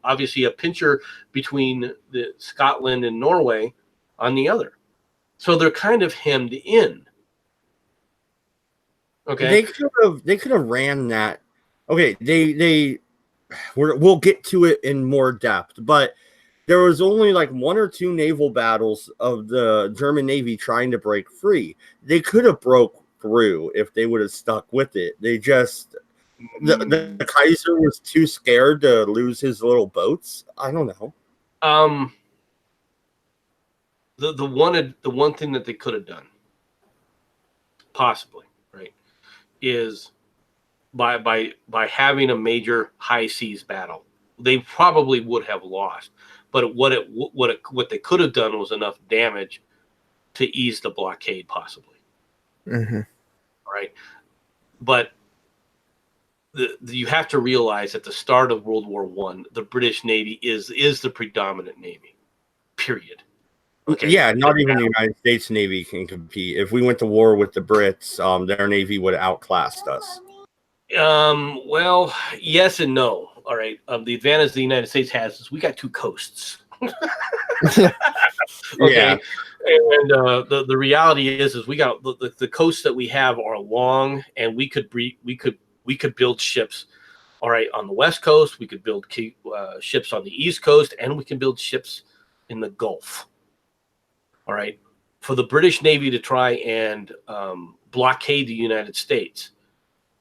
obviously a pincher between the Scotland and Norway on the other. So they're kind of hemmed in. Okay, they could have ran that. Okay, we'll get to it in more depth, but there was only like one or two naval battles of the German Navy trying to break free. They could have broke through if they would have stuck with it. They just the Kaiser was too scared to lose his little boats. I don't know. The one thing that they could have done, possibly, right, is by having a major high seas battle. They probably would have lost, but what they could have done was enough damage to ease the blockade, possibly. Mm-hmm. Right, but you have to realize at the start of World War I, the British Navy is the predominant navy. Period. Okay. Yeah, not even the United States Navy can compete. If we went to war with the Brits, their Navy would have outclassed us. Well, yes and no. All right. The advantage the United States has is we got two coasts. Okay. Yeah. And the reality is we got the coasts that we have are long, and we could build ships. All right, on the West Coast, we could build ships on the East Coast, and we can build ships in the Gulf. All right, for the British Navy to try and blockade the United States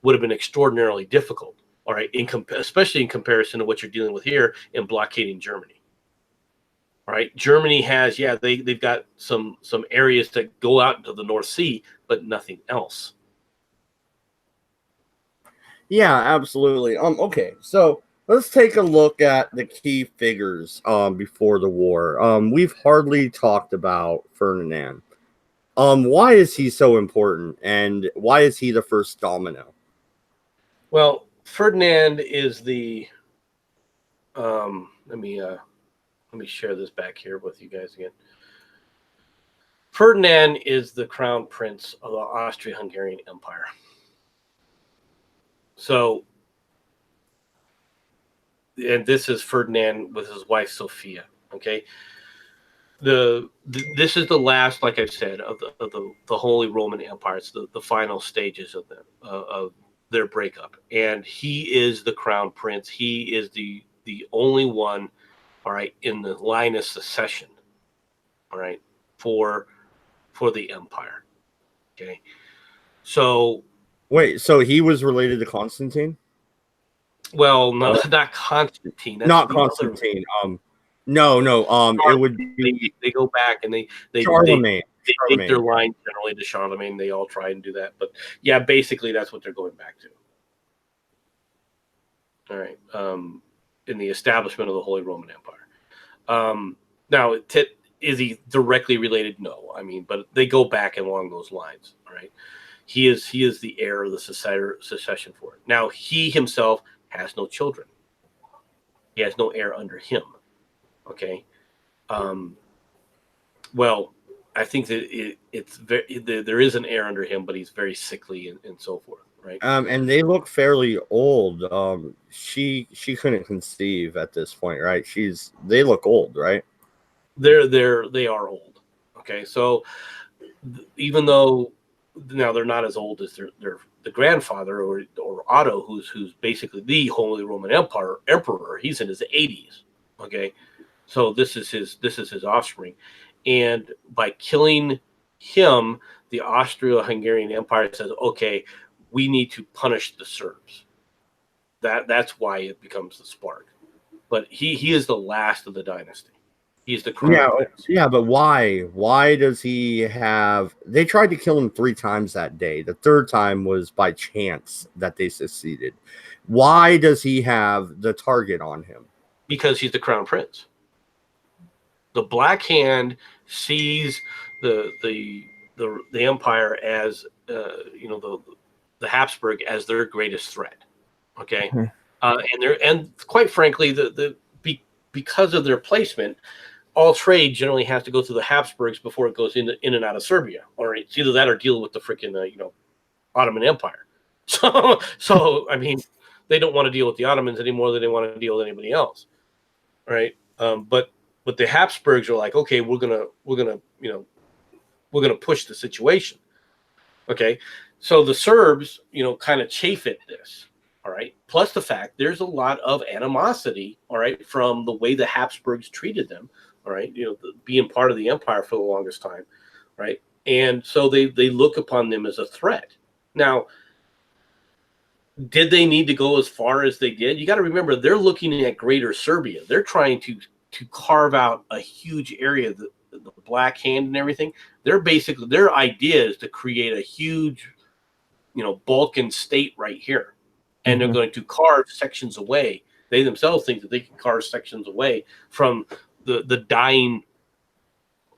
would have been extraordinarily difficult. All right, especially in comparison to what you're dealing with here in blockading Germany. All right, Germany has they've got some areas that go out into the North Sea, but nothing else. Yeah, absolutely. Okay, so let's take a look at the key figures before the war. We've hardly talked about Ferdinand. Why is he so important, and why is he the first domino? Well, Ferdinand is the let me share this back here with you guys again. Ferdinand is the crown prince of the Austro-Hungarian Empire. So, and this is Ferdinand with his wife Sophia. Okay, this is the last, like I said, of the Holy Roman Empire. It's the final stages of their breakup, and he is the crown prince. He is the only one, all right, in the line of succession, all right, for the empire. Okay, so wait, so he was related to Constantine? Well, no, not Constantine. That's not Constantine. No. It would be they go back and they Charlemagne. They take their line generally to Charlemagne. They all try and do that, but yeah, basically that's what they're going back to. All right, in the establishment of the Holy Roman Empire. Now, is he directly related? No, I mean, but they go back along those lines. All right, he is the heir of the succession for it. Now, he himself has no children. He has no heir under him. Okay. Well, I think that it's very there is an heir under him, but he's very sickly and so forth. Right. And they look fairly old. She couldn't conceive at this point, right? They look old, right? They are old. Okay, so even though now they're not as old as their the grandfather or Otto, who's basically the Holy Roman Emperor. He's in his 80s. Okay, so this is his offspring, and by killing him, the Austro-Hungarian Empire says, okay, we need to punish the Serbs. That's why it becomes the spark. But he is the last of the dynasty. He's the crown prince. Yeah, but why? Why does he have? They tried to kill him 3 times that day. The third time was by chance that they succeeded. Why does he have the target on him? Because he's the crown prince. The Black Hand sees the empire as the Habsburg as their greatest threat. Okay, and quite frankly, because of their placement, all trade generally has to go through the Habsburgs before it goes in and out of Serbia. Or it's either that or deal with the freaking Ottoman Empire. So I mean, they don't want to deal with the Ottomans anymore than they want to deal with anybody else, right? But the Habsburgs are like, okay, we're gonna push the situation. Okay, so the Serbs, kind of chafe at this. All right. Plus the fact there's a lot of animosity, all right, from the way the Habsburgs treated them, all right, being part of the empire for the longest time, right? And so they look upon them as a threat. Now, did they need to go as far as they did? You got to remember, they're looking at Greater Serbia. They're trying to carve out a huge area, the Black Hand and everything. They're basically, their idea is to create a huge, Balkan state right here. And they're going to carve sections away. They themselves think that they can carve sections away from the dying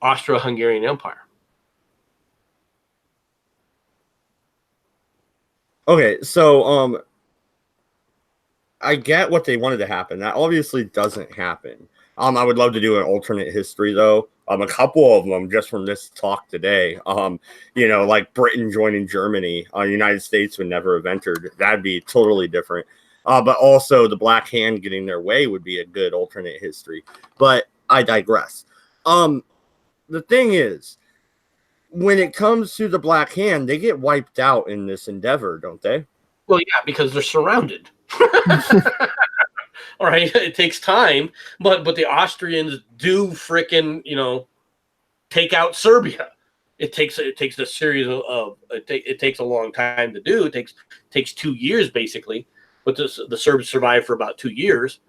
Austro-Hungarian Empire. Okay, so I get what they wanted to happen. That obviously doesn't happen. I would love to do an alternate history though. A couple of them just from this talk today. Like Britain joining Germany. United States would never have entered. That'd be totally different. But also the Black Hand getting their way would be a good alternate history. But I digress. The thing is, when it comes to the Black Hand, they get wiped out in this endeavor, don't they? Well, yeah, because they're surrounded. All right, it takes time, but the Austrians do frickin' take out Serbia. It takes a series of it takes a long time to do. It takes 2 years basically, but the Serbs survive for about 2 years,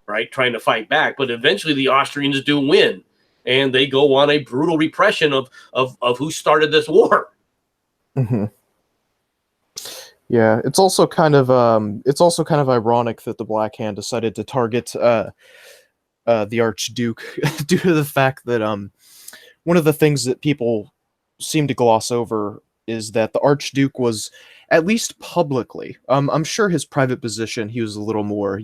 right, trying to fight back. But eventually the Austrians do win, and they go on a brutal repression of who started this war. Mm-hmm. Yeah, it's also kind of ironic that the Black Hand decided to target the Archduke due to the fact that one of the things that people seem to gloss over is that the Archduke was, at least publicly, I'm sure his private position, he was a little more,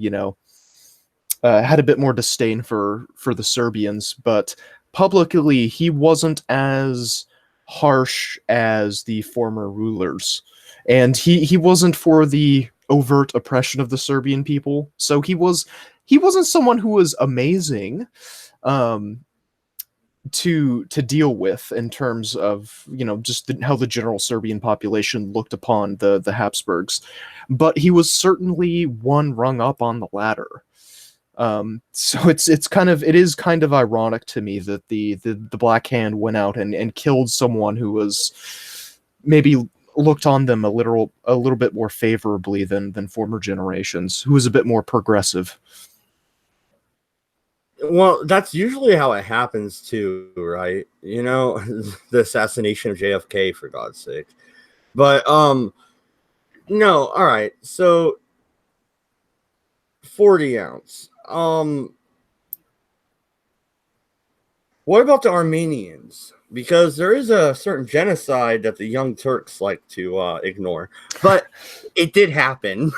had a bit more disdain for the Serbians, but publicly he wasn't as harsh as the former rulers. And he wasn't for the overt oppression of the Serbian people. So he wasn't someone who was amazing to deal with in terms of, just how the general Serbian population looked upon the Habsburgs. But he was certainly one rung up on the ladder. So it is kind of ironic to me that the Black Hand went out and killed someone who was maybe looked on them a little bit more favorably than former generations, who was a bit more progressive. Well, that's usually how it happens too, right? The assassination of JFK, for God's sake. But no, all right. So 40 ounce. What about the Armenians? Because there is a certain genocide that the Young Turks like to ignore, but it did happen.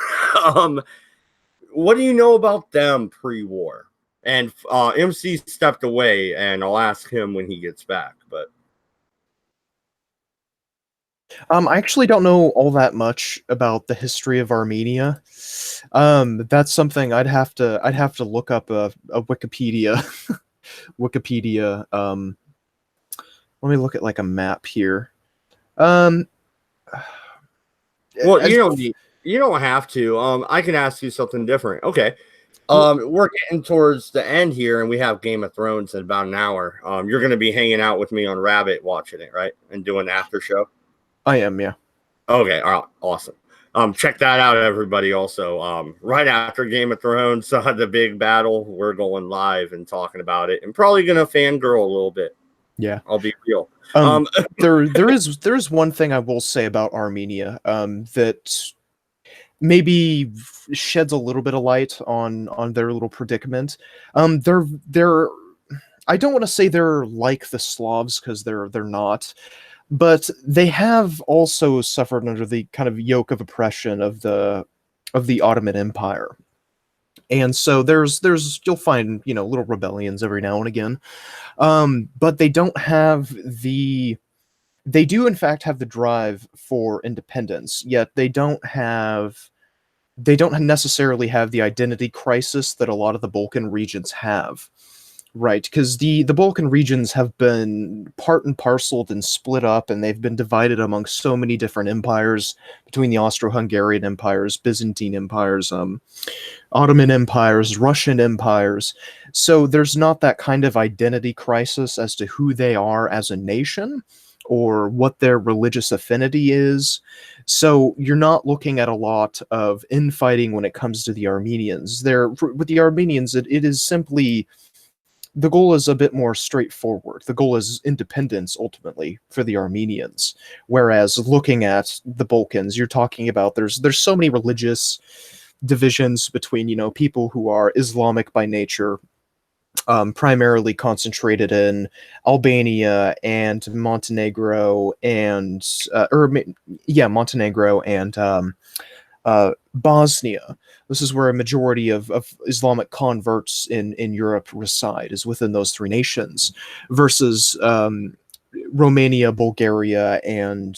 What do you know about them pre-war? And MC stepped away, and I'll ask him when he gets back. But I actually don't know all that much about the history of Armenia. That's something I'd have to look up a Wikipedia. Let me look at like a map here. Well, you don't have to. I can ask you something different. Okay. We're getting towards the end here, and we have Game of Thrones in about an hour. You're going to be hanging out with me on Rabbit watching it, right? And doing the after show. I am, yeah. Okay, all right, awesome. Check that out, everybody. Also, right after Game of Thrones, the big battle, we're going live and talking about it, and probably gonna fangirl a little bit. Yeah, I'll be real. There's one thing I will say about Armenia that maybe sheds a little bit of light on their little predicament. They're I don't want to say they're like the Slavs, because they're not, but they have also suffered under the kind of yoke of oppression of the Ottoman Empire. And so there's you'll find, little rebellions every now and again. But they don't have they do in fact have the drive for independence, yet they don't necessarily have the identity crisis that a lot of the Balkan regions have. Right, because the Balkan regions have been part and parceled and split up, and they've been divided among so many different empires, between the Austro-Hungarian empires, Byzantine empires, Ottoman empires, Russian empires. So there's not that kind of identity crisis as to who they are as a nation or what their religious affinity is. So you're not looking at a lot of infighting when it comes to the Armenians. With the Armenians, it is simply, the goal is a bit more straightforward. The goal is independence, ultimately, for the Armenians. Whereas looking at the Balkans, you're talking about there's so many religious divisions between, people who are Islamic by nature, primarily concentrated in Albania and Montenegro and Montenegro and Bosnia. This is where a majority of Islamic converts in Europe reside, is within those three nations, versus Romania, Bulgaria, and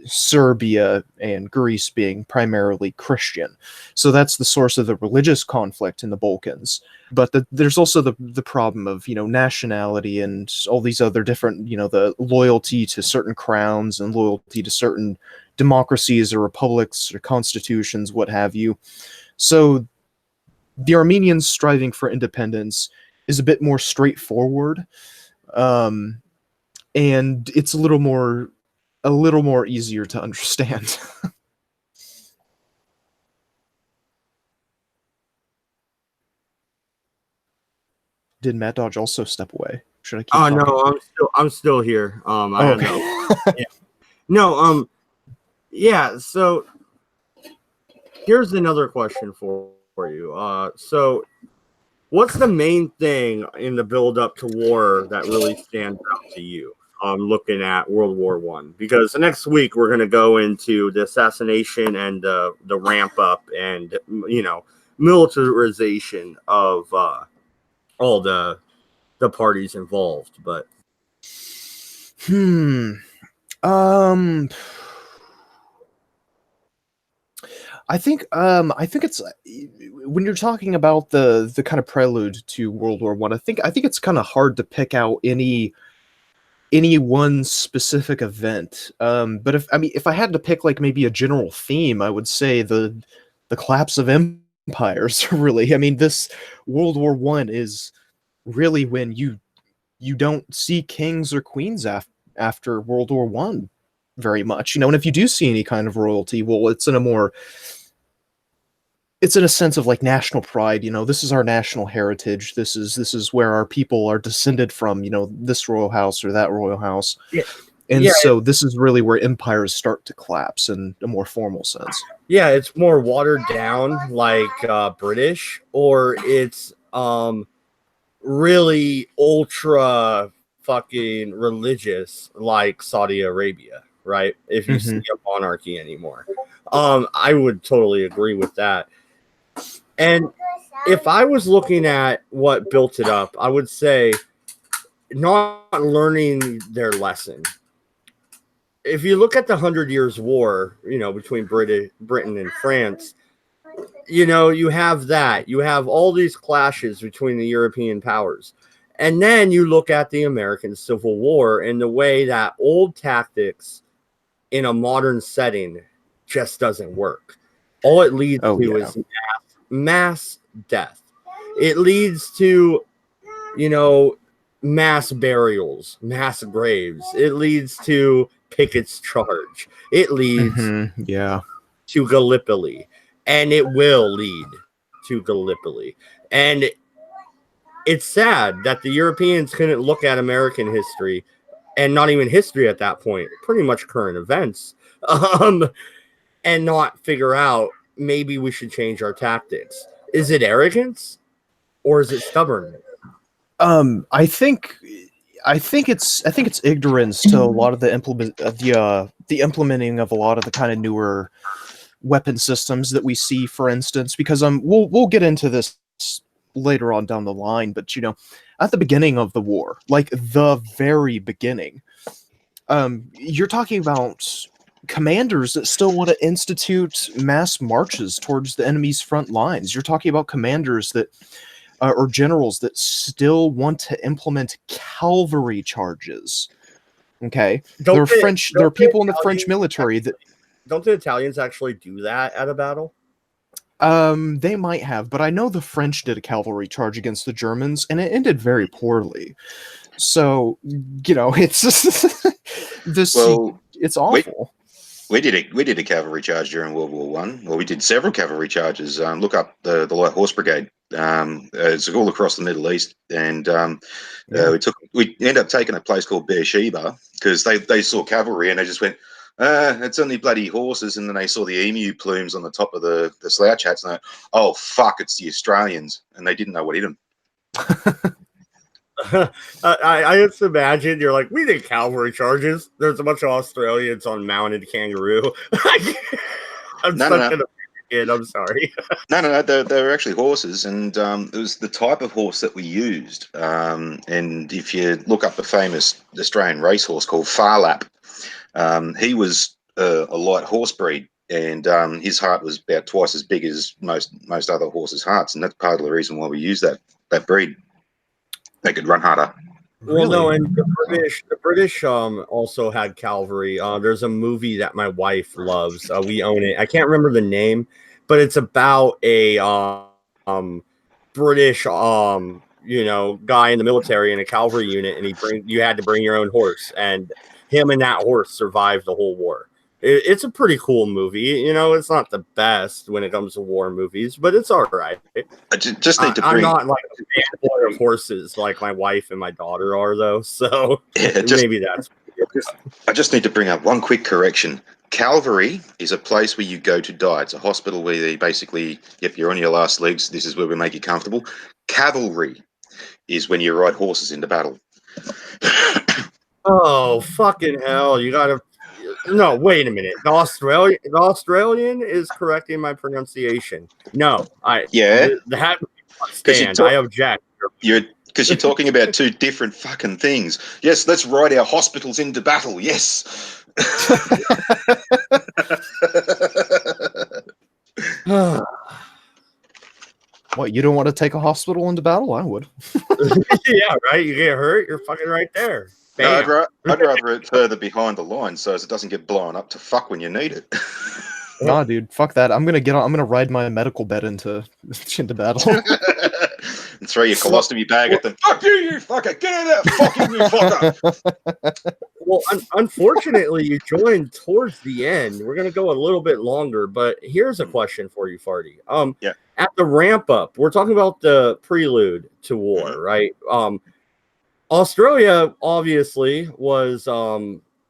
Serbia and Greece being primarily Christian. So that's the source of the religious conflict in the Balkans. But there's also the problem of, nationality and all these other different, the loyalty to certain crowns and loyalty to certain democracies or republics or constitutions, what have you. So the Armenians striving for independence is a bit more straightforward, and it's a little more easier to understand. Did Matt Dodge also step away? Should I keep talking? No, I'm still here. I don't know. Yeah. No, yeah, so here's another question for you. So what's the main thing in the build up to war that really stands out to you? Looking at World War I, because next week we're going to go into the assassination and the ramp up and militarization of all the parties involved. But I think it's, when you're talking about the kind of prelude to World War I, I think it's kind of hard to pick out any one specific event. But if I had to pick like maybe a general theme, I would say the collapse of empires. Really, this World War I is really when you don't see kings or queens after World War I very much, and if you do see any kind of royalty, well, it's in a sense of like national pride. This is our national heritage. This is where our people are descended from. This royal house or that royal house. Yeah. And so this is really where empires start to collapse in a more formal sense. Yeah, it's more watered down, like British, or it's really ultra fucking religious, like Saudi Arabia, right? If you see a monarchy anymore. I would totally agree with that. And if I was looking at what built it up, I would say not learning their lesson. If you look at the 100 Years' War, between Britain and France, you have that. You have all these clashes between the European powers. And then you look at the American Civil War and the way that old tactics in a modern setting just doesn't work. All it leads to is mass death. It leads to, mass burials, mass graves. It leads to Pickett's charge. It leads to Gallipoli, and it will lead to Gallipoli. And it's sad that the Europeans couldn't look at American history, and not even history at that point, pretty much current events, and not figure out maybe we should change our tactics. Is it arrogance or is it stubbornness? I think it's ignorance to a lot of the implementing of a lot of the kind of newer weapon systems that we see, for instance, because we'll get into this later on down the line, but you know, at the beginning of the war, like the very beginning, you're talking about commanders that still want to institute mass marches towards the enemy's front lines. You're talking about commanders that or generals that still want to implement cavalry charges. Okay, there are people in the French military that don't the Italians actually do that at a battle? They might have, but I know the French did a cavalry charge against the Germans, and it ended very poorly. So, you know, it's this. Well, it's awful. We did a cavalry charge during World War One. Well, we did several cavalry charges. Look up the Light Horse Brigade. It's all across the Middle East, and we ended up taking a place called Beersheba because they saw cavalry and they just went, it's only bloody horses, and then they saw the emu plumes on the top of the slouch hats, and they, oh fuck, it's the Australians, and they didn't know what hit them. I just imagine you're like, we did cavalry charges. There's a bunch of Australians on mounted kangaroo. I'm sorry. No, they were actually horses, and it was the type of horse that we used. And if you look up the famous Australian racehorse called Farlap, he was a light horse breed, and his heart was about twice as big as most other horses' hearts, and that's part of the reason why we use that breed. They could run harder. Well, no, and the British also had cavalry. There's a movie that my wife loves. We own it. I can't remember the name, but it's about a British guy in the military in a cavalry unit, and you had to bring your own horse, and him and that horse survived the whole war. It's a pretty cool movie. You know, it's not the best when it comes to war movies, but it's all right. I just need to bring... I'm not like a fanboy of horses like my wife and my daughter are, though. So maybe that's... I just need to bring up one quick correction. Calvary is a place where you go to die. It's a hospital where they basically, if you're on your last legs, this is where we make you comfortable. Cavalry is when you ride horses into battle. Oh, fucking hell. You gotta... No, wait a minute. The Australian is correcting my pronunciation. No, I object. Because you're talking about two different fucking things. Yes, let's ride our hospitals into battle. Yes. What, you don't want to take a hospital into battle? I would. Yeah, right. You get hurt, you're fucking right there. No, I'd rather it further behind the line so as it doesn't get blown up to fuck when you need it. Nah, dude, fuck that. I'm gonna ride my medical bed into battle. And throw your colostomy bag at them. Fuck you fucker! Get out of there, fucking you fucker! Well, unfortunately, you joined towards the end. We're gonna go a little bit longer, but here's a question for you, Farty. At the ramp up, we're talking about the prelude to war, right? Australia obviously was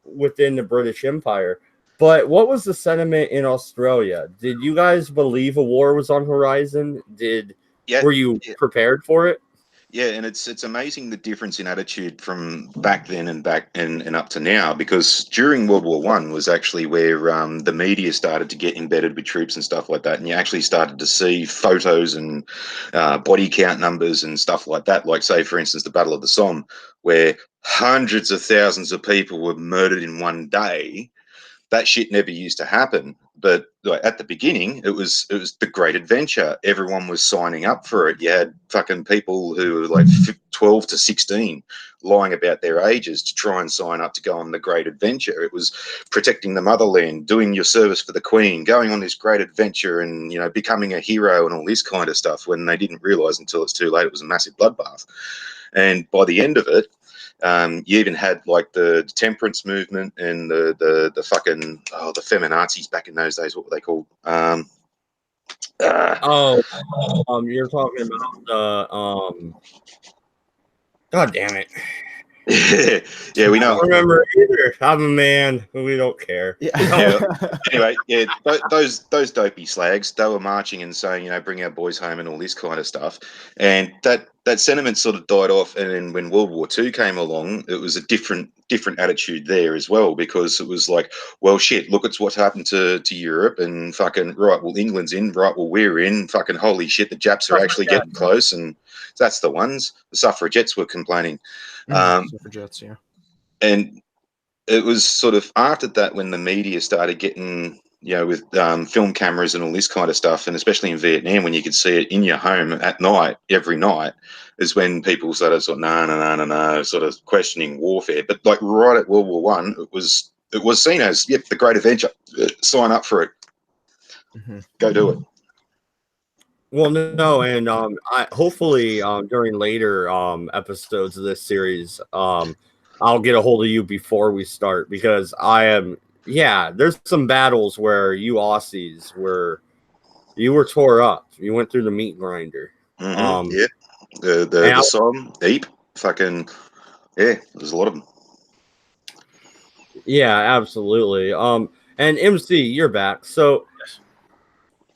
within the British Empire, but what was the sentiment in Australia? Did you guys believe a war was on horizon? Were you prepared for it? Yeah, and it's amazing the difference in attitude from back then and up to now, because during World War One was actually where the media started to get embedded with troops and stuff like that, and you actually started to see photos and body count numbers and stuff like that. Like, say, for instance, the Battle of the Somme, where hundreds of thousands of people were murdered in one day. That shit never used to happen. But at the beginning, it was the great adventure. Everyone was signing up for it. You had fucking people who were like 12 to 16 lying about their ages to try and sign up to go on the great adventure. It was protecting the motherland, doing your service for the Queen, going on this great adventure and, you know, becoming a hero and all this kind of stuff, when they didn't realize until it's too late it was a massive bloodbath. And by the end of it, You even had like the temperance movement and the fucking the feminazis back in those days. What were they called? You're talking about the God damn it. Yeah, we I know. don't remember either. I'm a man. We don't care. Yeah. Anyway, yeah, those dopey slags, they were marching and saying, bring our boys home and all this kind of stuff. And that sentiment sort of died off. And then when World War II came along, it was a different attitude there as well, because it was like, well, shit, look at what's happened to Europe, and fucking, right, well, England's in, right, well, we're in, fucking holy shit, the Japs are actually getting close. And that's the ones. The suffragettes were complaining. Suffragettes, yeah. And it was sort of after that when the media started getting, with film cameras and all this kind of stuff, and especially in Vietnam, when you could see it in your home at night, every night, is when people started sort of no, sort of questioning warfare. But like right at World War One, it was seen as, yep, the great adventure. Sign up for it. Mm-hmm. Go do it. Well, no, and I hopefully during later episodes of this series, I'll get a hold of you before we start, because I am. Yeah, there's some battles where you Aussies were tore up. You went through the meat grinder. Mm-hmm. Yeah, the Somme, Deep, fucking yeah. There's a lot of them. Yeah, absolutely. And MC, you're back. So,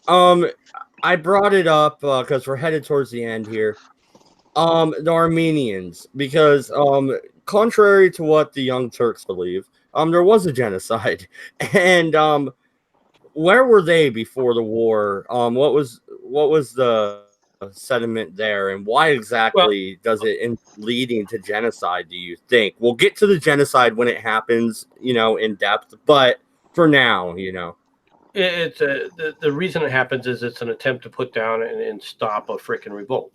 I brought it up because we're headed towards the end here. The Armenians, because contrary to what the Young Turks believe, there was a genocide, and where were they before the war? What was the sentiment there, and why exactly does it end leading to genocide? Do you think? We'll get to the genocide when it happens, in depth, but for now, It's the reason it happens is it's an attempt to put down and stop a freaking revolt.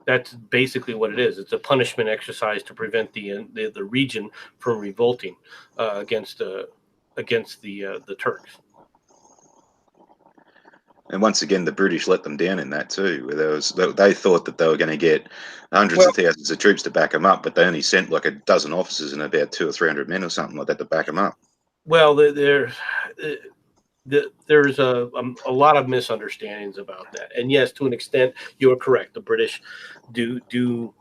That's basically what it is. It's a punishment exercise to prevent the region from revolting against the Turks. And once again, the British let them down in that too. Where they thought that they were going to get hundreds of thousands of troops to back them up, but they only sent like a dozen officers and about 200 or 300 men or something like that to back them up. Well, there's a lot of misunderstandings about that, and yes, to an extent, you are correct. The British do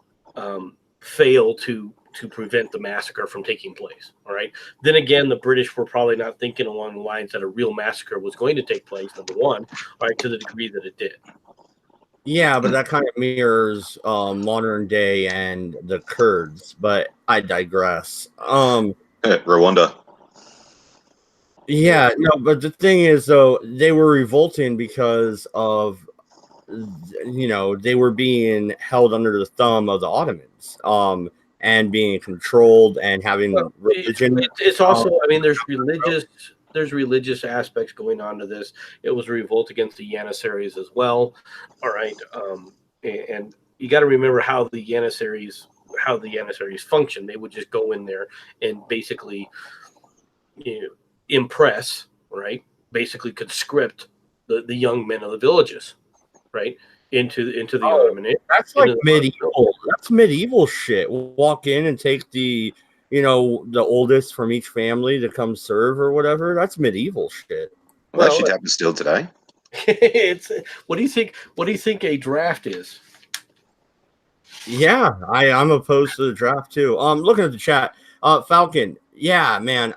fail to prevent the massacre from taking place. All right. Then again, the British were probably not thinking along the lines that a real massacre was going to take place. Number one, all right, to the degree that it did. Yeah, but that kind of mirrors modern day and the Kurds. But I digress. Rwanda. Yeah, no, but the thing is, though, they were revolting because of, they were being held under the thumb of the Ottomans, and being controlled and having religion. It's also, I mean, there's religious aspects going on to this. It was a revolt against the Janissaries as well. All right, and you got to remember how the Janissaries function. They would just go in there and basically, impress, right? Basically conscript the young men of the villages, right? Into the Ottoman. That's like medieval. That's medieval shit. Walk in and take the the oldest from each family to come serve or whatever. That's medieval shit. Well, that shit happens still today. It's what do you think? What do you think a draft is? Yeah, I'm opposed to the draft too. Looking at the chat, Falcon. Yeah, man.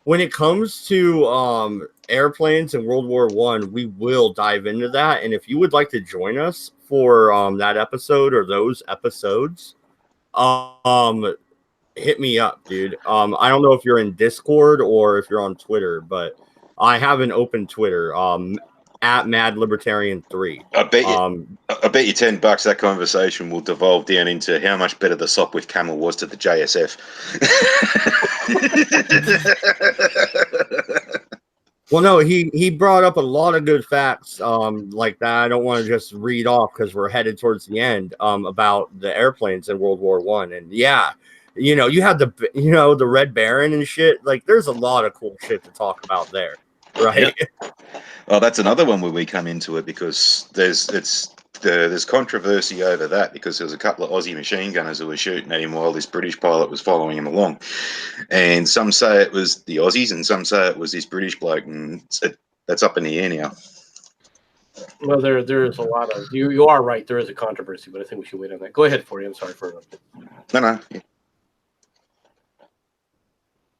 When it comes to airplanes in World War I, we will dive into that. And if you would like to join us for that episode or those episodes, hit me up, dude. I don't know if you're in Discord or if you're on Twitter, but I have an open Twitter, at Mad Libertarian 3. I bet you $10 that conversation will devolve down into how much better the Sopwith Camel was to the JSF. Well, no, he brought up a lot of good facts like that. I don't want to just read off because we're headed towards the end about the airplanes in World War I. And yeah, you have the Red Baron and shit. Like, there's a lot of cool shit to talk about there, right? Well, that's another one where we come into it because it's there's controversy over that because there was a couple of Aussie machine gunners who were shooting at him while this British pilot was following him along. And some say it was the Aussies and some say it was this British bloke, and that's up in the air now. Well, there is a lot of you are right. There is a controversy, but I think we should wait on that. Go ahead, 40. I'm sorry for interrupting. No. Yeah.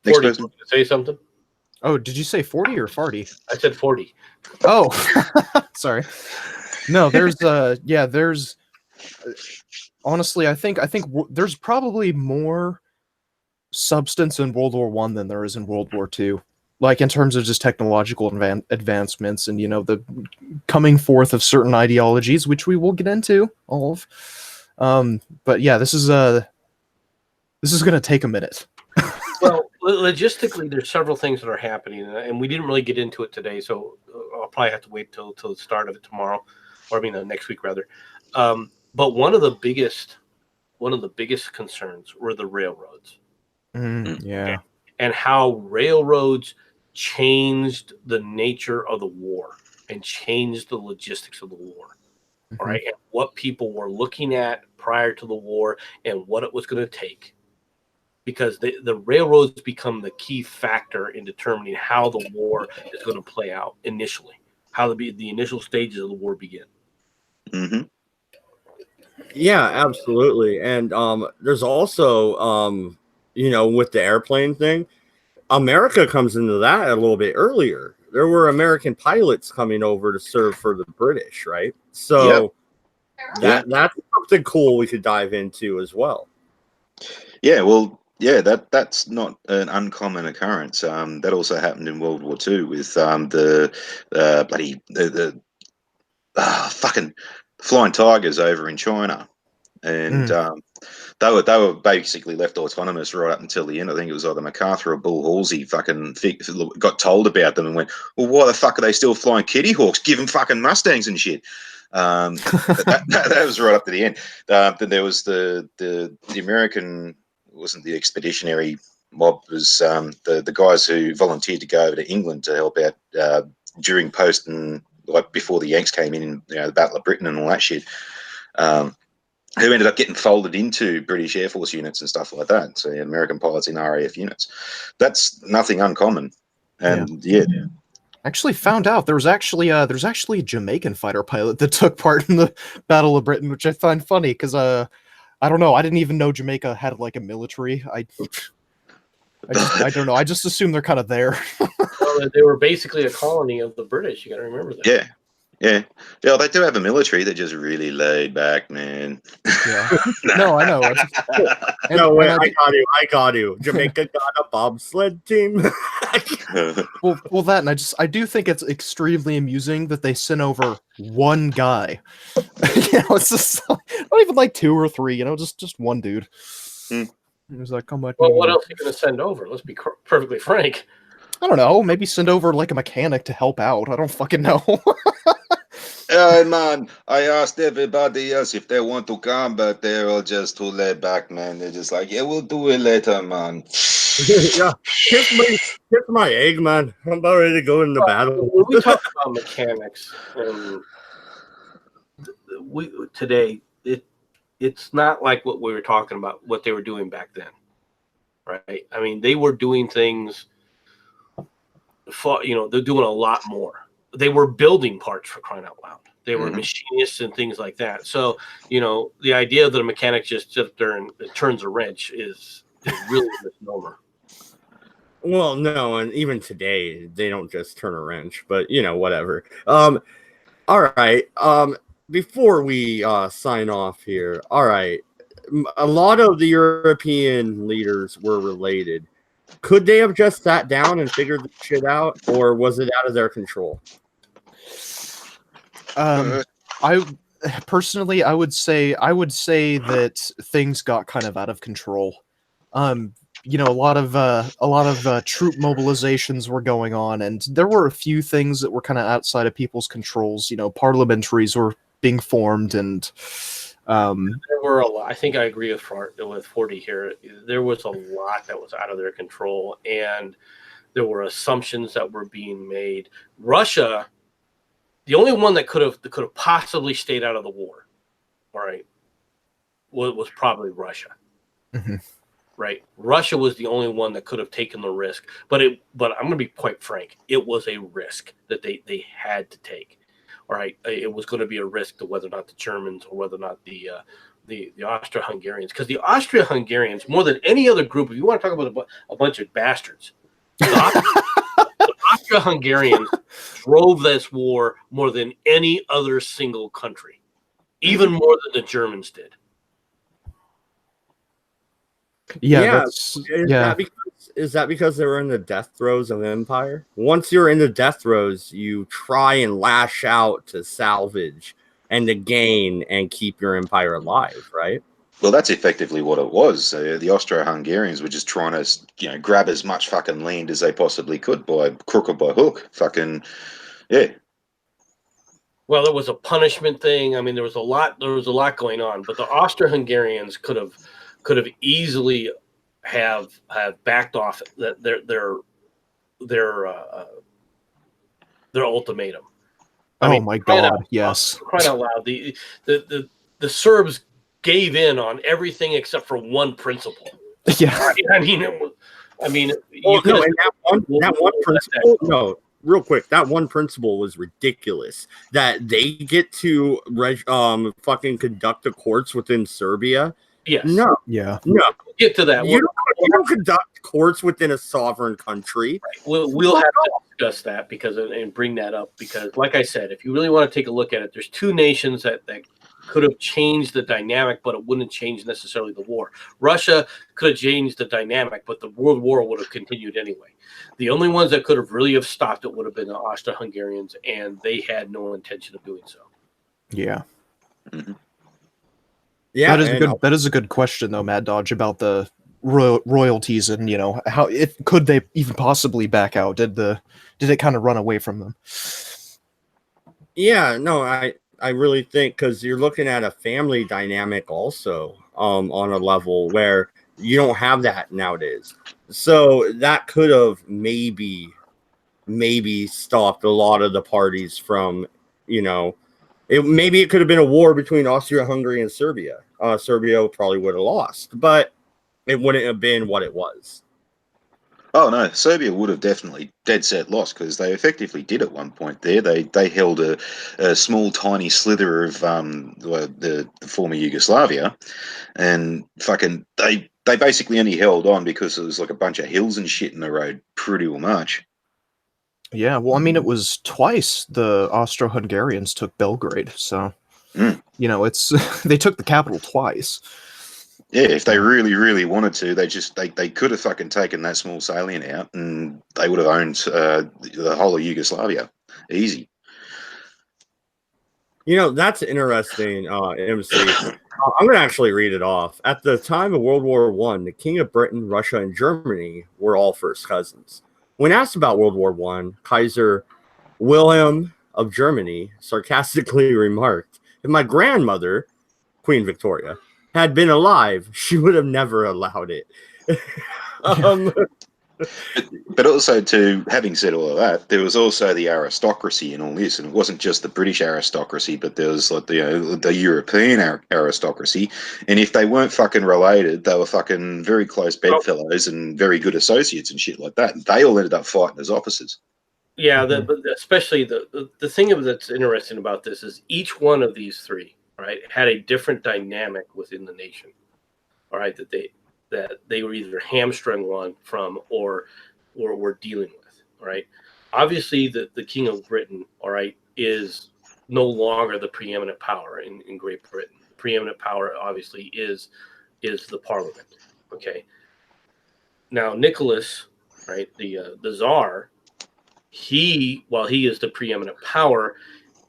Next 40, person. say something. Oh, did you say 40 or farty? I said 40. Oh, sorry. No, there's honestly, I think there's probably more substance in World War One than there is in World War Two. Like in terms of just technological advancements and the coming forth of certain ideologies, which we will get into all of. But yeah, this is going to take a minute. Well, logistically, there's several things that are happening, and we didn't really get into it today, so I'll probably have to wait till the start of it tomorrow, or next week rather. But one of the biggest concerns were the railroads. Yeah, okay? And how railroads changed the nature of the war and changed the logistics of the war. All right, and what people were looking at prior to the war and what it was going to take. Because the railroads become the key factor in determining how the war is going to play out initially, how the initial stages of the war begin. Mm-hmm. Yeah, absolutely. And there's also, with the airplane thing, America comes into that a little bit earlier. There were American pilots coming over to serve for the British, right? So that's something cool we could dive into as well. Yeah, well, yeah, that's not an uncommon occurrence. That also happened in World War II with the fucking Flying Tigers over in China, and they were basically left autonomous right up until the end. I think it was either MacArthur or Bull Halsey fucking got told about them and went, "Well, why the fuck are they still flying Kitty Hawks? Give them fucking Mustangs and shit." That was right up to the end. Then there was the American. Wasn't the expeditionary mob, was the guys who volunteered to go over to England to help out during post and like before the Yanks came in, the Battle of Britain and all that shit, who ended up getting folded into British Air Force units and stuff like that. So American pilots in RAF units. That's nothing uncommon. And actually found out there's actually a Jamaican fighter pilot that took part in the Battle of Britain, which I find funny because I don't know. I didn't even know Jamaica had like a military. I don't know. I just assume they're kind of there. Well, they were basically a colony of the British. You got to remember that. Yeah. They do have a military. They're just really laid back, man. Yeah. No, I know. I got you. Jamaica got a bobsled team. well, that, and I do think it's extremely amusing that they sent over one guy. It's just not even like two or three. Just one dude. It was like, come on. Well, what else are you going to send over? Let's be perfectly frank. I don't know. Maybe send over like a mechanic to help out. I don't fucking know. Hey man, I asked everybody else if they want to come, but they're all just too laid back, man. They're just like, yeah, we'll do it later, man. Yeah, kiss my egg, man. I'm about ready to go into battle. When we talk about mechanics, today it's not like what we were talking about, what they were doing back then, right? I mean, they were doing things. They're doing a lot more. They were building parts, for crying out loud. They were machinists and things like that. So, the idea that a mechanic just sits there and turns a wrench is really a misnomer. Well, no, and even today they don't just turn a wrench, but whatever. All right. Before we sign off here, all right. A lot of the European leaders were related. Could they have just sat down and figured the shit out, or was it out of their control? I personally, I would say that things got kind of out of control. A lot of troop mobilizations were going on, and there were a few things that were kind of outside of people's controls. Parliamentaries were being formed, and there were a lot. I think I agree with 40 here. There was a lot that was out of their control, and there were assumptions that were being made. Russia the only one that could have possibly stayed out of the war, all right, was probably Russia. Mm-hmm. Right, Russia was the only one that could have taken the risk, but I'm going to be quite frank. It was a risk that they had to take. All right, it was going to be a risk to whether or not the Germans or whether or not the Austro-Hungarians, because the Austro-Hungarians, more than any other group, if you want to talk about a bunch of bastards, the Austro-Hungarians drove this war more than any other single country, even more than the Germans did. Yeah, is that because they were in the death throes of empire? Once you're in the death throes, you try and lash out to salvage and to gain and keep your empire alive, right? Well, that's effectively what it was. The Austro-Hungarians were just trying to, grab as much fucking land as they possibly could by crook or by hook. Fucking, yeah. Well, it was a punishment thing. I mean, there was a lot going on, but the Austro-Hungarians could have easily have backed off their ultimatum. My God, yes. Crying out loud, the Serbs gave in on everything except for one principle. Yeah. That one principle. No, real quick, that one principle was ridiculous. That they get to fucking conduct the courts within Serbia. Yes. No. Yeah. No. We'll get to that. You don't conduct courts within a sovereign country. Right. We'll have to discuss that and bring that up because, like I said, if you really want to take a look at it, there's two nations that could have changed the dynamic, but it wouldn't change necessarily the war. Russia could have changed the dynamic, but the World War would have continued anyway. The only ones that could have really have stopped it would have been the Austro-Hungarians, and they had no intention of doing so. Yeah. Mm-hmm. Yeah, that is a good question though, Mad Dodge, about the royalties and how could they even possibly back out? Did it kind of run away from them? Yeah, no, I really think because you're looking at a family dynamic also on a level where you don't have that nowadays. So that could have maybe stopped a lot of the parties from, maybe it could have been a war between Austria-Hungary and Serbia. Serbia probably would have lost, but it wouldn't have been what it was. Oh no, Serbia would have definitely dead set lost because they effectively did at one point there. They held a small tiny slither of the former Yugoslavia, and fucking they basically only held on because there was like a bunch of hills and shit in the road, pretty much. Yeah, well, I mean, it was twice the Austro-Hungarians took Belgrade, so it's they took the capital twice. Yeah, if they really, really wanted to, they could have fucking taken that small salient out, and they would have owned the whole of Yugoslavia, easy. That's interesting, MC. I'm going to actually read it off. At the time of World War I, the King of Britain, Russia, and Germany were all first cousins. When asked about World War I, Kaiser Wilhelm of Germany sarcastically remarked, "If my grandmother, Queen Victoria, had been alive, she would have never allowed it." But also, having said all of that, there was also the aristocracy in all this, and it wasn't just the British aristocracy, but there was like the European aristocracy. And if they weren't fucking related, they were fucking very close bedfellows and very good associates and shit like that. And they all ended up fighting as officers. Yeah, especially the thing that's interesting about this is each one of these three, right, had a different dynamic within the nation. All right, that they were either hamstrung on from or were dealing with. All right, obviously the King of Britain, all right, is no longer the preeminent power in Great Britain. The preeminent power obviously is the Parliament. Okay, now Nicholas, right, the Tsar, while he is the preeminent power,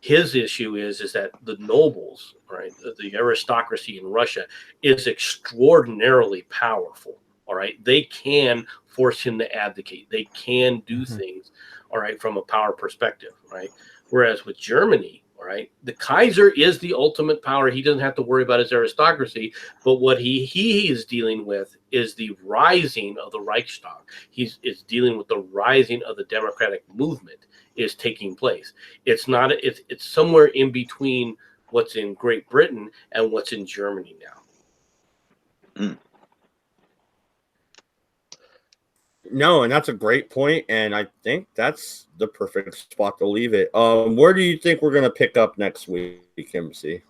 his issue is that the nobles, right, the aristocracy in Russia is extraordinarily powerful. All right, they can force him to abdicate. They can do things, all right, from a power perspective, right. Whereas with Germany, All right. The Kaiser is the ultimate power. He doesn't have to worry about his aristocracy, but what he is dealing with is the rising of the Reichstag. He's dealing with the rising of the democratic movement is taking place. It's not it's somewhere in between what's in Great Britain and what's in Germany now. Mm. No, and that's a great point, and I think that's the perfect spot to leave it. Where do you think we're gonna pick up next week, MC?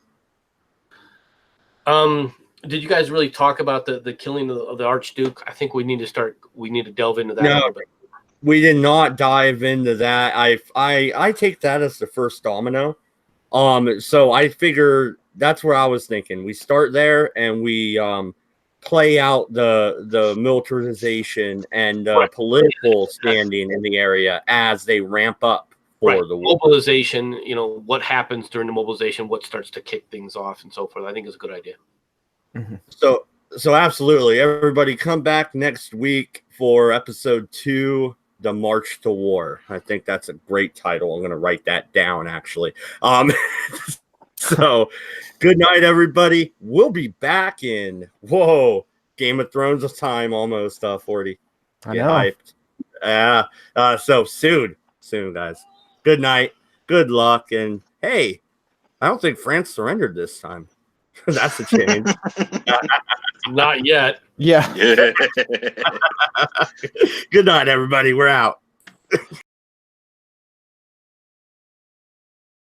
Did you guys really talk about the killing of the Archduke? I think we need to delve into that a little bit. We did not dive into that. I take that as the first domino. So I figure that's where I was thinking. We start there and we play out the militarization and political standing in the area as they ramp up for the war. Mobilization. What happens during the mobilization, what starts to kick things off, and so forth. I think is a good idea. Mm-hmm. So absolutely, everybody come back next week for episode 2. The March to War. I think that's a great title. I'm going to write that down, actually. So, good night, everybody. We'll be back in, Game of Thrones time almost, 40. I Get know. hyped. So, soon, guys. Good night. Good luck. And, hey, I don't think France surrendered this time. That's a change. Not yet. Yeah. Good night, everybody. We're out.